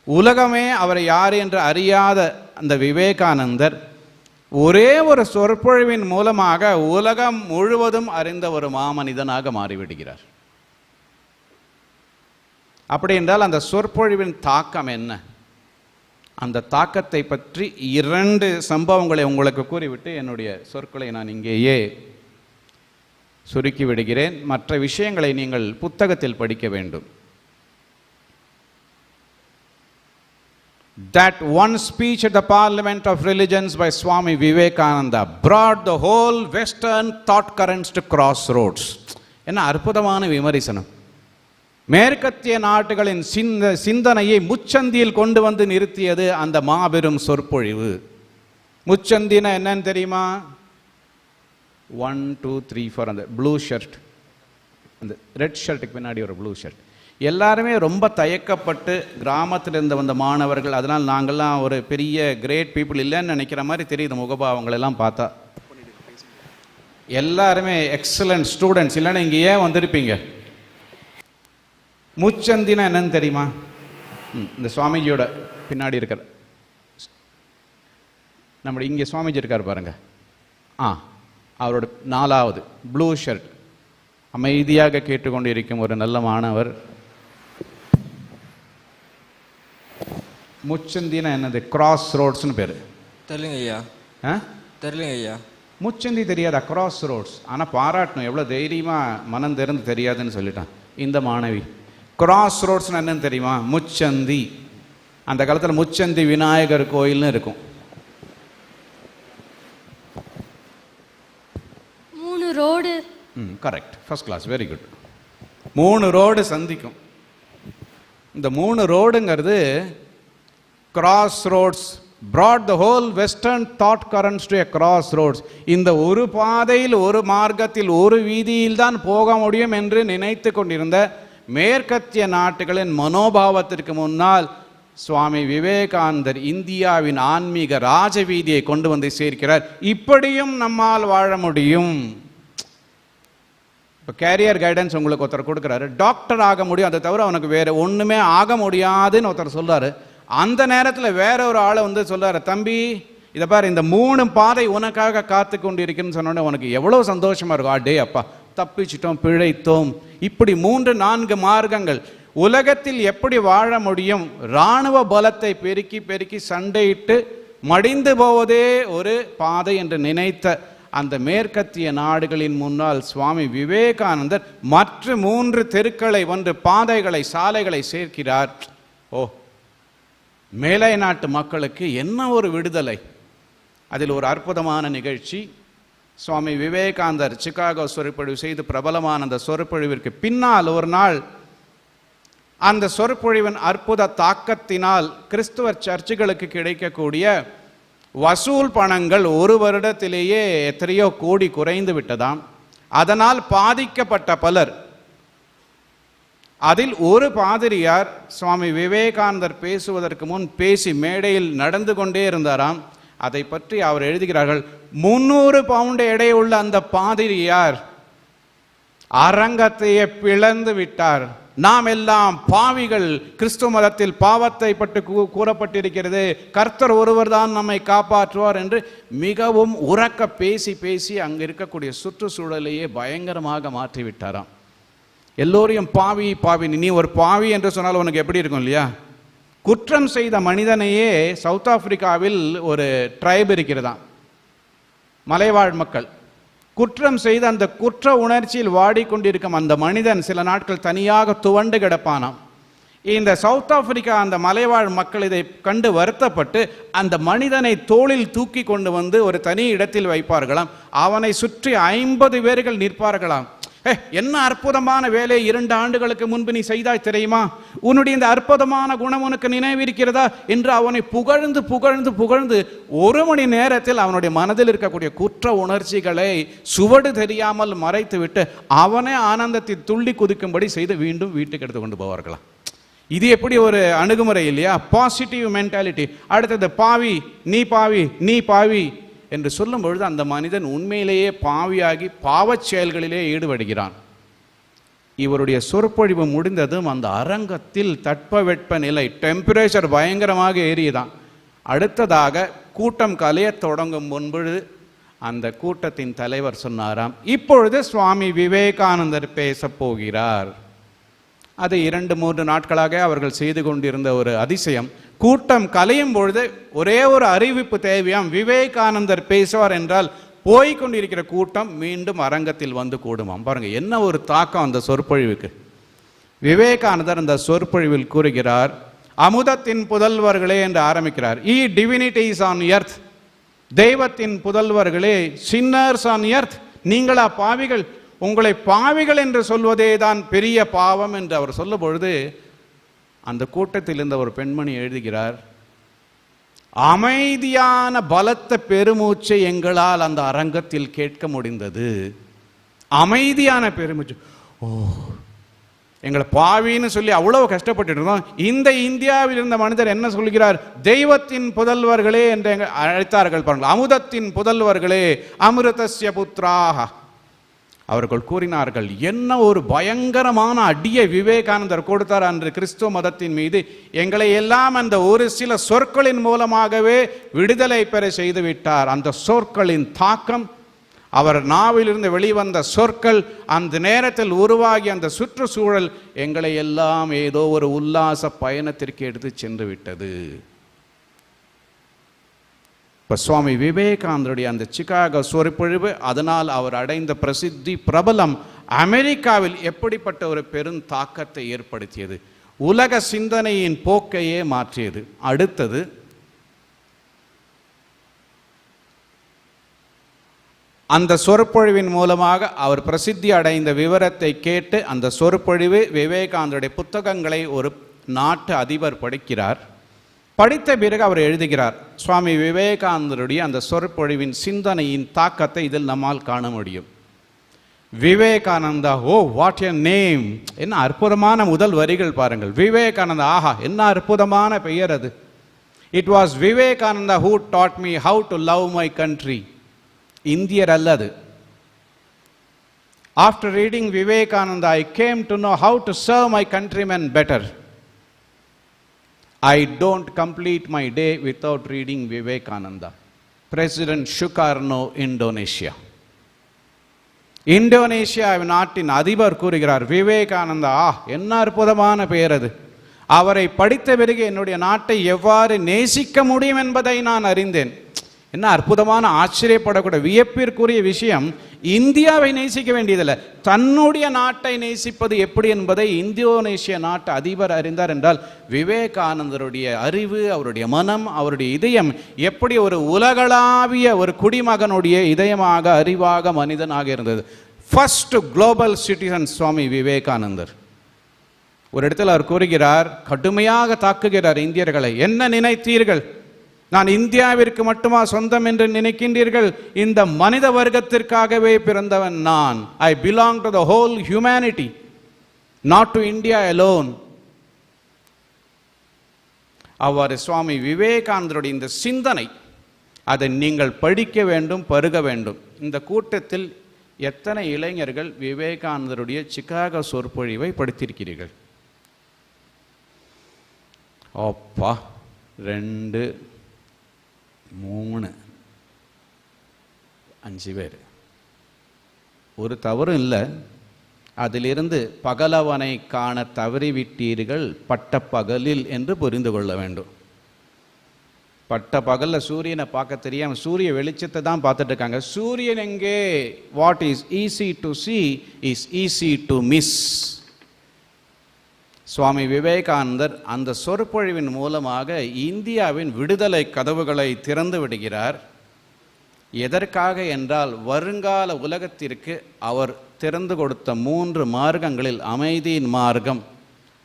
உலகமே அவரை யார் என்று அறியாத அந்த விவேகானந்தர் ஒரே ஒரு சொற்பொழிவின் மூலமாக உலகம் முழுவதும் அறிந்த ஒரு மாமனிதனாக மாறிவிடுகிறார். அப்படி என்றால் அந்த சொற்பொழிவின் தாக்கம் என்ன? அந்த தாக்கத்தை பற்றி 2 சம்பவங்களை உங்களுக்கு கூறிவிட்டு என்னுடைய சொற்களை நான் இங்கேயே சுருக்கி விடுகிறேன். மற்ற விஷயங்களை நீங்கள் புத்தகத்தில் படிக்க வேண்டும். That one speech at the Parliament of Religions by Swami Vivekananda brought the whole Western thought currents to crossroads. என்ன அற்புதமான விமர்சனம். மேற்கத்திய நாடுகளின் சிந்தனையை முச்சந்தியில் கொண்டு வந்து நிறுத்தியது அந்த மாபெரும் சொற்பொழிவு. முச்சந்தினா என்னன்னு தெரியுமா? 1 2 3 4 அந்த ப்ளூ ஷர்ட், அந்த ரெட் ஷர்ட்டுக்கு பின்னாடி ஒரு ப்ளூ ஷர்ட். எல்லாருமே ரொம்ப தயக்கப்பட்டு கிராமத்திலிருந்து வந்த மாணவர்கள், அதனால் நாங்கள்லாம் ஒரு பெரிய கிரேட் பீப்புள் இல்லைன்னு நினைக்கிற மாதிரி தெரியுது முகபாவங்களெல்லாம் பார்த்தா. எல்லாருமே எக்ஸலண்ட் ஸ்டூடெண்ட்ஸ், இல்லைன்னா இங்கே ஏன் வந்திருப்பீங்க? முச்சந்தினா என்னன்னு தெரியுமா? இந்த சுவாமிஜியோட பின்னாடி இருக்கிற நம்முடைய இங்கே சுவாமிஜி இருக்கார் பாருங்க, அவரோட 4வது ப்ளூ ஷர்ட், அமைதியாக கேட்டுக்கொண்டு இருக்கும் ஒரு நல்ல மாணவர். முச்சந்தினா என்னது? கிராஸ் ரோட்ஸ்னு பேர். தெரியலங்க ஐயா. தெரியலங்க ஐயா. முச்சந்தி தெரியாதா? Crossroads. ஆனால் பாராட்டணும், எவ்வளோ தைரியமாக மனம் திறந்து தெரியாதுன்னு சொல்லிட்டான் இந்த மாணவி. கிராஸ் ரோட்ஸ்னு என்னன்னு தெரியுமா? முச்சந்தி. அந்த காலத்தில் முச்சந்தி விநாயகர் கோயில்னு இருக்கும். 3 road. Correct, first class, very good. 3 road சந்திக்கும். இந்த 3 ரோடுங்கிறது cross roads brought the whole western thought currents to a crossroads. இந்த ஒரு பாதையில், ஒரு மார்க்கத்தில், ஒரு வீதியில் தான் போக முடியும் என்று நினைத்து கொண்டிருந்த மேற்கத்திய நாட்டுகளின் மனோபாவத்திற்கு முன்னால் சுவாமி விவேகானந்தர் இந்தியாவின் ஆன்மீக ராஜவீதியை கொண்டு வந்து சேர்க்கிறார். இப்படியும் நம்மால் வாழ முடியும். இப்போ கேரியர் கைடன்ஸ் உங்களுக்கு ஒருத்தர் கொடுக்குறாரு, டாக்டர் ஆக முடியும், அதை தவிர அவனுக்கு வேறு ஒன்றுமே ஆக முடியாதுன்னு ஒருத்தர் சொல்கிறாரு. அந்த நேரத்தில் வேற ஒரு ஆளை வந்து சொல்கிறாரு, தம்பி இதை பாரு, இந்த 3 பாதை உனக்காக காத்து கொண்டு இருக்குன்னு சொன்னோன்னே உனக்கு எவ்வளோ சந்தோஷமாக இருக்கும். டே அப்பா, தப்பிச்சிட்டோம், பிழைத்தோம். இப்படி 3 4 மார்க்கங்கள். உலகத்தில் எப்படி வாழ முடியும்? இராணுவ பலத்தை பெருக்கி பெருக்கி சண்டையிட்டு மடிந்து போவதே ஒரு பாதை என்று நினைத்த அந்த மேற்கத்திய நாடுகளின் முன்னால் சுவாமி விவேகானந்தர் மற்ற 3 தெருக்களை, 1 பாதைகளை, சாலைகளை சேர்க்கிறார். ஓ, மேலை நாட்டு மக்களுக்கு என்ன ஒரு விடுதலை! அதில் ஒரு அற்புதமான நிகழ்ச்சி. சுவாமி விவேகானந்தர் சிகாகோ சொற்பொழிவு செய்து பிரபலமான அந்த சொற்பொழிவிற்கு பின்னால் ஒரு நாள் அந்த சொற்பொழிவின் அற்புத தாக்கத்தினால் கிறிஸ்துவர் சர்ச்சுகளுக்கு கிடைக்கக்கூடிய வசூல் பணங்கள் 1 வருடத்திலேயே எத்தனையோ கோடி குறைந்து விட்டதாம். அதனால் பாதிக்கப்பட்ட பலர். அதில் ஒரு பாதிரியார் சுவாமி விவேகானந்தர் பேசுவதற்கு முன் பேசி மேடையில் நடந்து கொண்டே இருந்தாராம். அதை பற்றி அவர் எழுதுகிறார்கள், 300 பவுண்டு எடையுள்ள அந்த பாதிரியார் அரங்கத்தையே பிளந்து விட்டார். நாம் எல்லாம் பாவிகள், கிறிஸ்துவ மதத்தில் பாவத்தை பற்றி கூறப்பட்டிருக்கிறது, கர்த்தர் ஒருவர் தான் நம்மை காப்பாற்றுவார் என்று மிகவும் உரக்க பேசி பேசி அங்கு இருக்கக்கூடிய சுற்றுச்சூழலையே பயங்கரமாக மாற்றிவிட்டாராம். எல்லோரையும் பாவி பாவி, நீ ஒரு பாவி என்று சொன்னால் உனக்கு எப்படி இருக்கும் இல்லையா? குற்றம் செய்த மனிதனையே சவுத் ஆப்பிரிக்காவில் ஒரு ட்ரைப் இருக்கிறதாம், மலைவாழ் மக்கள். குற்றம் செய்து அந்த குற்ற உணர்ச்சியில் வாடிக்கொண்டிருக்கும் அந்த மனிதன் சில நாட்கள் தனியாக துவண்டு கிடப்பானாம். இந்த சவுத் ஆப்பிரிக்கா அந்த மலைவாழ் மக்கள் இதை கண்டு வருத்தப்பட்டு அந்த மனிதனை தோளில் தூக்கி கொண்டு வந்து ஒரு தனி இடத்தில் வைப்பார்களாம். அவனை சுற்றி 50 பேர்கள் நிற்பார்களாம். என்ன அற்புதமான வேலை 2 ஆண்டுகளுக்கு முன்பு நீ செய்தாய் தெரியுமா? உன்னுடைய இந்த அற்புதமான குணம் உனக்கு நினைவிருக்கிறதா என்று அவனை புகழ்ந்து புகழ்ந்து புகழ்ந்து 1 மணி நேரத்தில் அவனுடைய மனதில் இருக்கக்கூடிய குற்ற உணர்ச்சிகளை சுவடு தெரியாமல் மறைத்துவிட்டு அவனே ஆனந்தத்தில் துள்ளி குதிக்கும்படி செய்து மீண்டும் வீட்டுக்கு எடுத்து கொண்டு போவார்களாம். இது எப்படி ஒரு அணுகுமுறை இல்லையா? Positive mentality. அடுத்தது பாவி, நீ பாவி, நீ பாவி என்று சொல்லும் பொழுது அந்த மனிதன் உண்மையிலேயே பாவியாகி பாவச் செயல்களிலே ஈடுபடுகிறான். இவருடைய சொற்பொழிவு முடிந்ததும் அந்த அரங்கத்தில் தட்பவெட்ப நிலை, டெம்பரேச்சர் பயங்கரமாக ஏறியதான். அடுத்ததாக கூட்டம் கலையத் தொடங்கும் முன்பு அந்த கூட்டத்தின் தலைவர் சொன்னாராம், இப்பொழுது சுவாமி விவேகானந்தர் பேச போகிறார். அது 2-3 நாட்களாக அவர்கள் செய்து கொண்டிருந்த ஒரு அதிசயம். கூட்டம் கலையும் பொழுது ஒரே ஒரு அறிவிப்பு தேவையாம், விவேகானந்தர் பேசுவார் என்றால் போய்கொண்டிருக்கிற கூட்டம் மீண்டும் அரங்கத்தில் வந்து கூடுமாம். பாருங்க என்ன ஒரு தாக்கம் அந்த சொற்பொழிவுக்கு. விவேகானந்தர் அந்த சொற்பொழிவில் கூறுகிறார், அமுதத்தின் புதல்வர்களே என்று ஆரம்பிக்கிறார். ஈ டிவினிட்டிஸ் ஆன் எர்த், தெய்வத்தின் புதல்வர்களே, சின்னர்ஸ் ஆன் எர்த், நீங்களா பாவிகள், உங்களை பாவிகள் என்று சொல்வதே தான் பெரிய பாவம் என்று அவர் சொல்லும் பொழுது அந்த கூட்டத்தில் இருந்த ஒரு பெண்மணி எழுதுகிறார், அமைதியான பலத்த பெருமூச்சை எங்களால் அந்த அரங்கத்தில் கேட்க முடிந்தது. அமைதியான பெருமூச்சு. ஓ, எங்களை பாவின்னு சொல்லி அவ்வளவு கஷ்டப்பட்டு இருந்தோம். இந்த இந்தியாவில் இருந்த மனிதர் என்ன சொல்கிறார், தெய்வத்தின் புதல்வர்களே என்று அழைத்தார்கள். பாருங்கள், அமுதத்தின் புதல்வர்களே, அமிர்தஸ்ய புத்ராஹ. அவர்கள் கூறினார்கள், என்ன ஒரு பயங்கரமான அடியை விவேகானந்தர் கொடுத்தார் அன்று கிறிஸ்துவ மதத்தின் மீது. எங்களை எல்லாம் அந்த ஒரு சில சொற்களின் மூலமாகவே விடுதலை பெற செய்து விட்டார். அந்த சொற்களின் தாக்கம், அவர் நாவிலிருந்து வெளிவந்த சொற்கள், அந்த நேரத்தில் உருவாகி அந்த சுற்றுச்சூழல் எங்களை எல்லாம் ஏதோ ஒரு உல்லாச பயணத்திற்கு எடுத்து சென்று விட்டது. இப்போ சுவாமி விவேகானந்தருடைய அந்த சிகாகோ சொற்பொழிவு, அதனால் அவர் அடைந்த பிரசித்தி பிரபலம் அமெரிக்காவில் எப்படிப்பட்ட ஒரு பெரும் தாக்கத்தை ஏற்படுத்தியது, உலக சிந்தனையின் போக்கையே மாற்றியது. அடுத்தது அந்த சொற்பொழிவின் மூலமாக அவர் பிரசித்தி அடைந்த விவரத்தை கேட்டு அந்த சொற்பொழிவு விவேகானந்தருடைய புத்தகங்களை ஒரு நாட்டு அதிபர் படிக்கிறார். படித்த பிறகு அவர் எழுதுகிறார், சுவாமி விவேகானந்தருடைய அந்த சொற்பொழிவின் சிந்தனையின் தாக்கத்தை இதில் நம்மால் காண முடியும். Vivekananda, oh what a name, என்ன அற்புதமான முதல் வரிகள் பாருங்கள். விவேகானந்தா, ஆஹா என்ன அற்புதமான பெயர் அது. It was Vivekananda who dot me how to love my country. இந்தியர் அல்லது. After reading Vivekananda I came to know how to serve my countrymen better. I don't complete my day without reading Vivekananda. President Sukarno, Indonesia. Indonesia நாட்டின் அதிபர் கூறுகிறார், விவேகானந்தா, என்ன அற்புதமான பெயர் அது. அவரை படித்த பிறகு என்னுடைய நாட்டை எவ்வாறு நேசிக்க முடியும் என்பதை நான் அறிந்தேன். என்ன அற்புதமான ஆச்சரியப்படக்கூடிய வியப்பிற்குரிய விஷயம். இந்தியாவை நேசிக்க வேண்டியதில்லை, தன்னுடைய நாட்டை நேசிப்பது எப்படி என்பதை இந்தோனேஷிய நாட்டு அதிபர் அறிந்தார் என்றால் விவேகானந்தருடைய அறிவு, அவருடைய மனம், அவருடைய இதயம் எப்படி ஒரு உலகளாவிய ஒரு குடிமகனுடைய இதயமாக, அறிவாக, மனிதனாக இருந்தது. ஃபர்ஸ்ட் குளோபல் சிட்டிசன் சுவாமி விவேகானந்தர். ஒரு இடத்தில் அவர் கூறுகிறார், கடுமையாக தாக்குகிறார் இந்தியர்களை. என்ன நினைத்தீர்கள், நான் இந்தியாவிற்கு மட்டுமா சொந்தம் என்று நினைக்கின்றீர்கள்? இந்த மனித வர்க்கத்திற்காகவே பிறந்தவன் நான். I belong to the whole humanity, not to India alone. அவ்வாறு சுவாமி விவேகானந்தருடைய இந்த சிந்தனை, அதை நீங்கள் படிக்க வேண்டும், பருக வேண்டும். இந்த கூட்டத்தில் எத்தனை இளைஞர்கள் விவேகானந்தருடைய சிகாகோ சொற்பொழிவை படித்திருக்கிறீர்கள்? அப்பா, 2 3 5 பேர். ஒரு தவறும் இல்லை. அதிலிருந்து பகலவனை காண தவறிவிட்டீர்கள் பட்டப்பகலில் என்று புரிந்து கொள்ள வேண்டும். பட்ட பகலில் சூரியனை பார்க்க தெரியாம சூரிய வெளிச்சத்தை தான் பார்த்துட்டு இருக்காங்க. சூரியன் எங்கே? What is easy to see is easy to miss. Swami விவேகானந்தர் அந்த சொற்பொழிவின் மூலமாக இந்தியாவின் விடுதலை கதவுகளை திறந்து விடுகிறார். எதற்காக என்றால் வருங்கால உலகத்திற்கு அவர் திறந்து கொடுத்த 3 மார்க்கங்களில் அமைதியின் மார்க்கம்,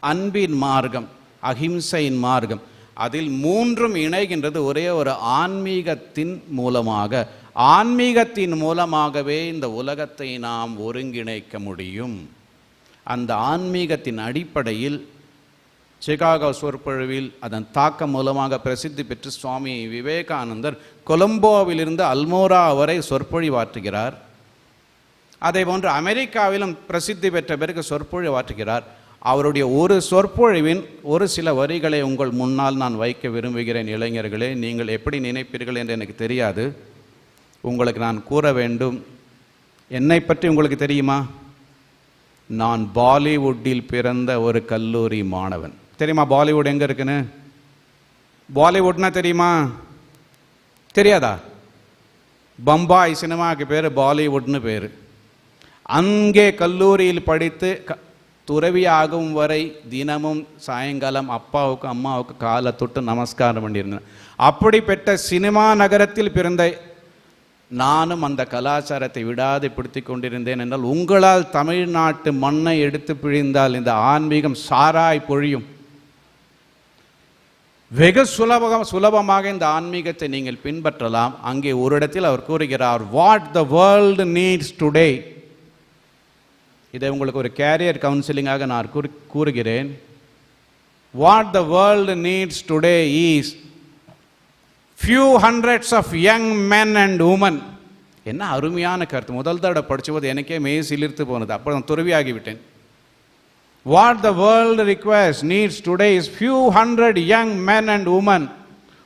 அன்பின் மார்க்கம், அஹிம்சையின் மார்க்கம், அதில் 3ம் இணைகின்றது ஒரே ஒரு ஆன்மீகத்தின் மூலமாக. ஆன்மீகத்தின் மூலமாகவே இந்த உலகத்தை நாம் ஒருங்கிணைக்க முடியும். அந்த ஆன்மீகத்தின் அடிப்படையில் சிகாகோ சொற்பொழிவில் அதன் தாக்கம் மூலமாக பிரசித்தி பெற்று சுவாமி விவேகானந்தர் கொலம்போவிலிருந்து அல்மோரா வரை சொற்பொழிவாற்றுகிறார். அதே போன்று அமெரிக்காவிலும் பிரசித்தி பெற்ற பிறகு சொற்பொழிவாற்றுகிறார். அவருடைய ஒரு சொற்பொழிவின் ஒரு சில வரிகளை உங்கள் முன்னால் நான் வைக்க விரும்புகிறேன். இளைஞர்களே, நீங்கள் எப்படி நினைப்பீர்கள் என்று எனக்கு தெரியாது. உங்களுக்கு நான் கூற வேண்டும். என்னை பற்றி உங்களுக்கு தெரியுமா? நான் பாலிவுட்டில் பிறந்த ஒரு கல்லூரி மாணவன். தெரியுமா பாலிவுட் எங்கே இருக்குன்னு? பாலிவுட்னா தெரியுமா? தெரியாதா? பம்பாய் சினிமாவுக்கு பேர் பாலிவுட்னு பேர். அங்கே கல்லூரியில் படித்து துறவியாகும் வரை தினமும் சாயங்காலம் அப்பாவுக்கு அம்மாவுக்கு காலை தொட்டு நமஸ்காரம் பண்ணியிருந்தேன். அப்படிப்பட்ட சினிமா நகரத்தில் பிறந்த நானும் அந்த கலாச்சாரத்தை விடாது பிடித்து கொண்டிருந்தேன் என்றால் உங்களால் தமிழ்நாட்டு மண்ணை எடுத்து பிழிந்தால் இந்த ஆன்மீகம் சாராய் பொழியும். வெகு சுலபமாக இந்த ஆன்மீகத்தை நீங்கள் பின்பற்றலாம். அங்கே ஒரு இடத்தில் அவர் கூறுகிறார், what the world needs today. இதை உங்களுக்கு ஒரு கேரியர் கவுன்சிலிங்காக நான் கூறுகிறேன். What the world needs today is few hundreds of young men and women. என்ன அருமையான கருத்து. முதல் தடவை படிச்சபோது எனக்கே மெய் சிலிர்த்து போனது. அப்புறம் துறவியாகிவிட்டேன். What the world requires, needs today is few hundred young men and women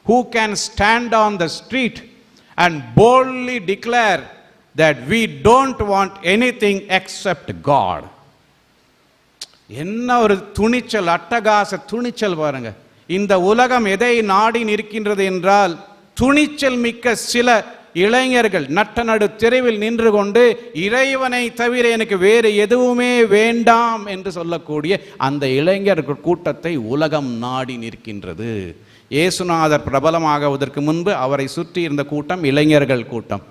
who can stand on the street and boldly declare that we don't want anything except God. என்ன ஒரு துணிச்சல், அட்டகாச துணிச்சல் பாருங்க. இந்த உலகம் எதை நாடி நிற்கின்றது என்றால் துணிச்சல் மிக்க சில இளைஞர்கள் நட்ட நடு தெருவில் நின்று கொண்டு இறைவனை தவிர எனக்கு வேறு எதுவுமே வேண்டாம் என்று சொல்லக்கூடிய அந்த இளைஞர்கள் கூட்டத்தை உலகம் நாடி நிற்கின்றது. இயேசுநாதர் பிரபலமாகுவதற்கு முன்பு அவரை சுற்றி இருந்த கூட்டம் இளைஞர்கள் கூட்டம்.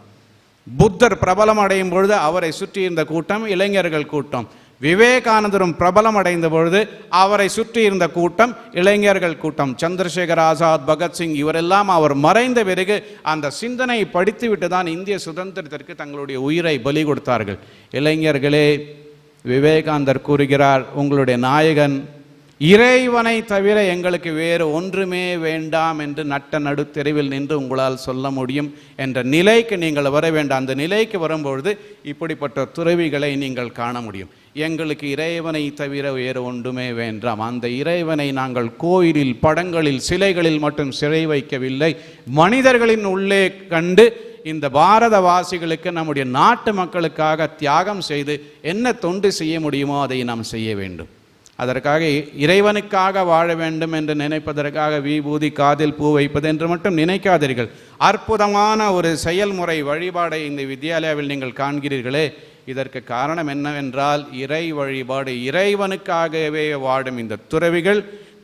புத்தர் பிரபலம் அடையும் பொழுது அவரை சுற்றி இருந்த கூட்டம் இளைஞர்கள் கூட்டம். விவேகானந்தரும் பிரபலம் அடைந்த பொழுது அவரை சுற்றி இருந்த கூட்டம் இளைஞர்கள் கூட்டம். சந்திரசேகர் ஆசாத், பகத்சிங் இவரெல்லாம் அவர் மறைந்த பிறகு அந்த சிந்தனை படித்துவிட்டு தான் இந்திய சுதந்திரத்திற்கு தங்களுடைய உயிரை பலி கொடுத்தார்கள். இளைஞர்களே, விவேகானந்தர் கூறுகிறார், உங்களுடைய நாயகன் இறைவனை தவிர எங்களுக்கு வேறு ஒன்றுமே வேண்டாம் என்று நட்ட நடு தெருவில் நின்று உங்களால் சொல்ல முடியும் என்ற நிலைக்கு நீங்கள் வர வேண்டாம். அந்த நிலைக்கு வரும்பொழுது இப்படிப்பட்ட துறவிகளை நீங்கள் காண முடியும். எங்களுக்கு இறைவனை தவிர வேறு ஒன்றுமே வேண்டாம். அந்த இறைவனை நாங்கள் கோயிலில், படங்களில், சிலைகளில் மட்டும் சிறை வைக்கவில்லை, மனிதர்களின் உள்ளே கண்டு இந்த பாரதவாசிகளுக்கு, நம்முடைய நாட்டு மக்களுக்காக தியாகம் செய்து என்ன தொண்டு செய்ய முடியுமோ அதை நாம் செய்ய வேண்டும். அதற்காக இறைவனுக்காக வாழ வேண்டும் என்று நினைப்பதற்காக விபூதி காதில் பூ வைப்பது என்று மட்டும் நினைக்காதீர்கள். அற்புதமான ஒரு செயல்முறை வழிபாடை இந்த வித்யாலயாவில் நீங்கள் காண்கிறீர்களே, இதற்கு காரணம் என்னவென்றால் இறை வழிபாடு. இறைவனுக்காகவே வாடும் இந்த துறவிகள்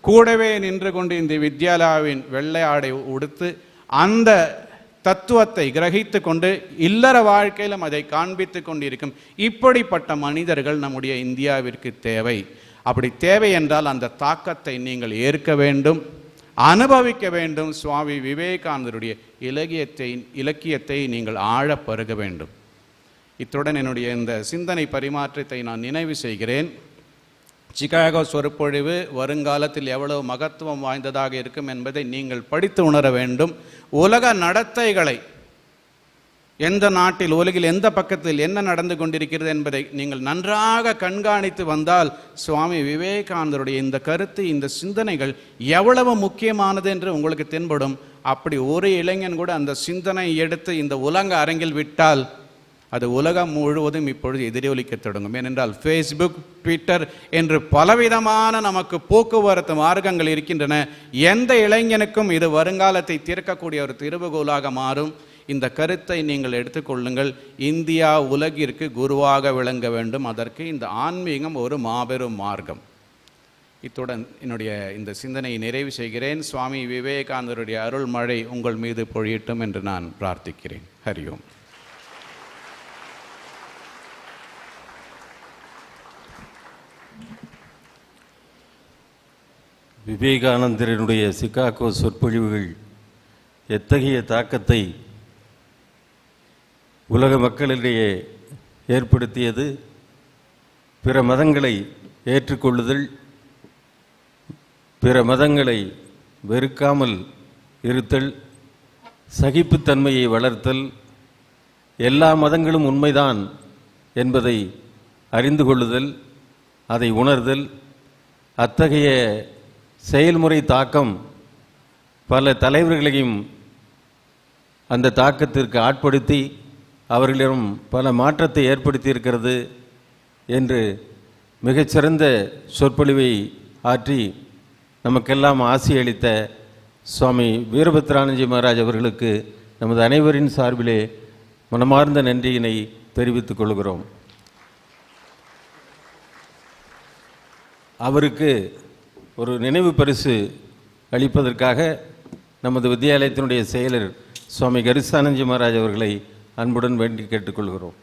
கூடவே நின்று கொண்டு இந்த வித்யாலயாவின் வெள்ளை ஆடை உடுத்து அந்த தத்துவத்தை கிரகித்து கொண்டு இல்லற வாழ்க்கையிலும் அதை காண்பித்து கொண்டிருக்கும் இப்படிப்பட்ட மனிதர்கள் நம்முடைய இந்தியாவிற்கு தேவை. அப்படி தேவை என்றால் அந்த தாக்கத்தை நீங்கள் ஏற்க வேண்டும், அனுபவிக்க வேண்டும். சுவாமி விவேகானந்தருடைய இலக்கியத்தை நீங்கள் ஆழ பருக வேண்டும். இத்துடன் என்னுடைய இந்த சிந்தனை பரிமாற்றத்தை நான் நினைவு செய்கிறேன். சிகாகோ சொற்பொழிவு வருங்காலத்தில் எவ்வளவு மகத்துவம் வாய்ந்ததாக இருக்கும் என்பதை நீங்கள் படித்து உணர வேண்டும். உலக நடத்தைகளை, எந்த நாட்டில், உலகில் எந்த பக்கத்தில் என்ன நடந்து கொண்டிருக்கிறது என்பதை நீங்கள் நன்றாக கண்காணித்து வந்தால் சுவாமி விவேகானந்தருடைய இந்த கருத்து, இந்த சிந்தனைகள் எவ்வளவு முக்கியமானது என்று உங்களுக்கு தென்படும். அப்படி ஒரு இளைஞன் கூட அந்த சிந்தனை எடுத்து இந்த உலக அரங்கில் விட்டால் அது உலகம் முழுவதும் இப்பொழுது எதிரொலிக்க தொடங்கும். ஏனென்றால் ஃபேஸ்புக், ட்விட்டர் என்று பலவிதமான நமக்கு போக்குவரத்து மார்க்கங்கள் இருக்கின்றன. எந்த இளைஞனுக்கும் இது வருங்காலத்தை தீர்க்கக்கூடிய ஒரு திறவுகோலாக மாறும். இந்த கருத்தை நீங்கள் எடுத்துக்கொள்ளுங்கள். இந்தியா உலகிற்கு குருவாக விளங்க வேண்டும். அதற்கு இந்த ஆன்மீகம் ஒரு மாபெரும் மார்க்கம். இத்துடன் என்னுடைய இந்த சிந்தனையை நிறைவு செய்கிறேன். சுவாமி விவேகானந்தருடைய அருள் மழை உங்கள் மீது பொழியட்டும் என்று நான் பிரார்த்திக்கிறேன். ஹரியோம். விவேகானந்தரனுடைய சிகாகோ சொற்பொழிவுகள் எத்தகைய தாக்கத்தை உலக மக்களிடையே ஏற்படுத்தியது. பிற மதங்களை ஏற்றுக்கொள்ளுதல், பிற மதங்களை வெறுக்காமல் இருத்தல், சகிப்புத்தன்மையை வளர்த்தல், எல்லா மதங்களும் உண்மைதான் என்பதை அறிந்து கொள்ளுதல், அதை உணர்தல், அத்தகைய செயல்முறை தாக்கம் பல தலைவர்களையும் அந்த தாக்கத்திற்கு ஆட்படுத்தி அவர்களிடம் பல மாற்றத்தை ஏற்படுத்தி இருக்கிறது என்று மிகச்சிறந்த சொற்பொழிவை ஆற்றி நமக்கெல்லாம் ஆசியளித்த சுவாமி வீரபத்ரானந்தி மகாராஜ் அவர்களுக்கு நமது அனைவரின் சார்பிலே மனமார்ந்த நன்றியினை தெரிவித்துக் கொள்கிறோம். அவருக்கு ஒரு நினைவு பரிசு அளிப்பதற்காக நமது வித்தியாலயத்தினுடைய செயலர் சுவாமி கரிசானந்தி மகாராஜ் அவர்களை அன்புடன் வேண்டி கேட்டுக்கொள்கிறோம்.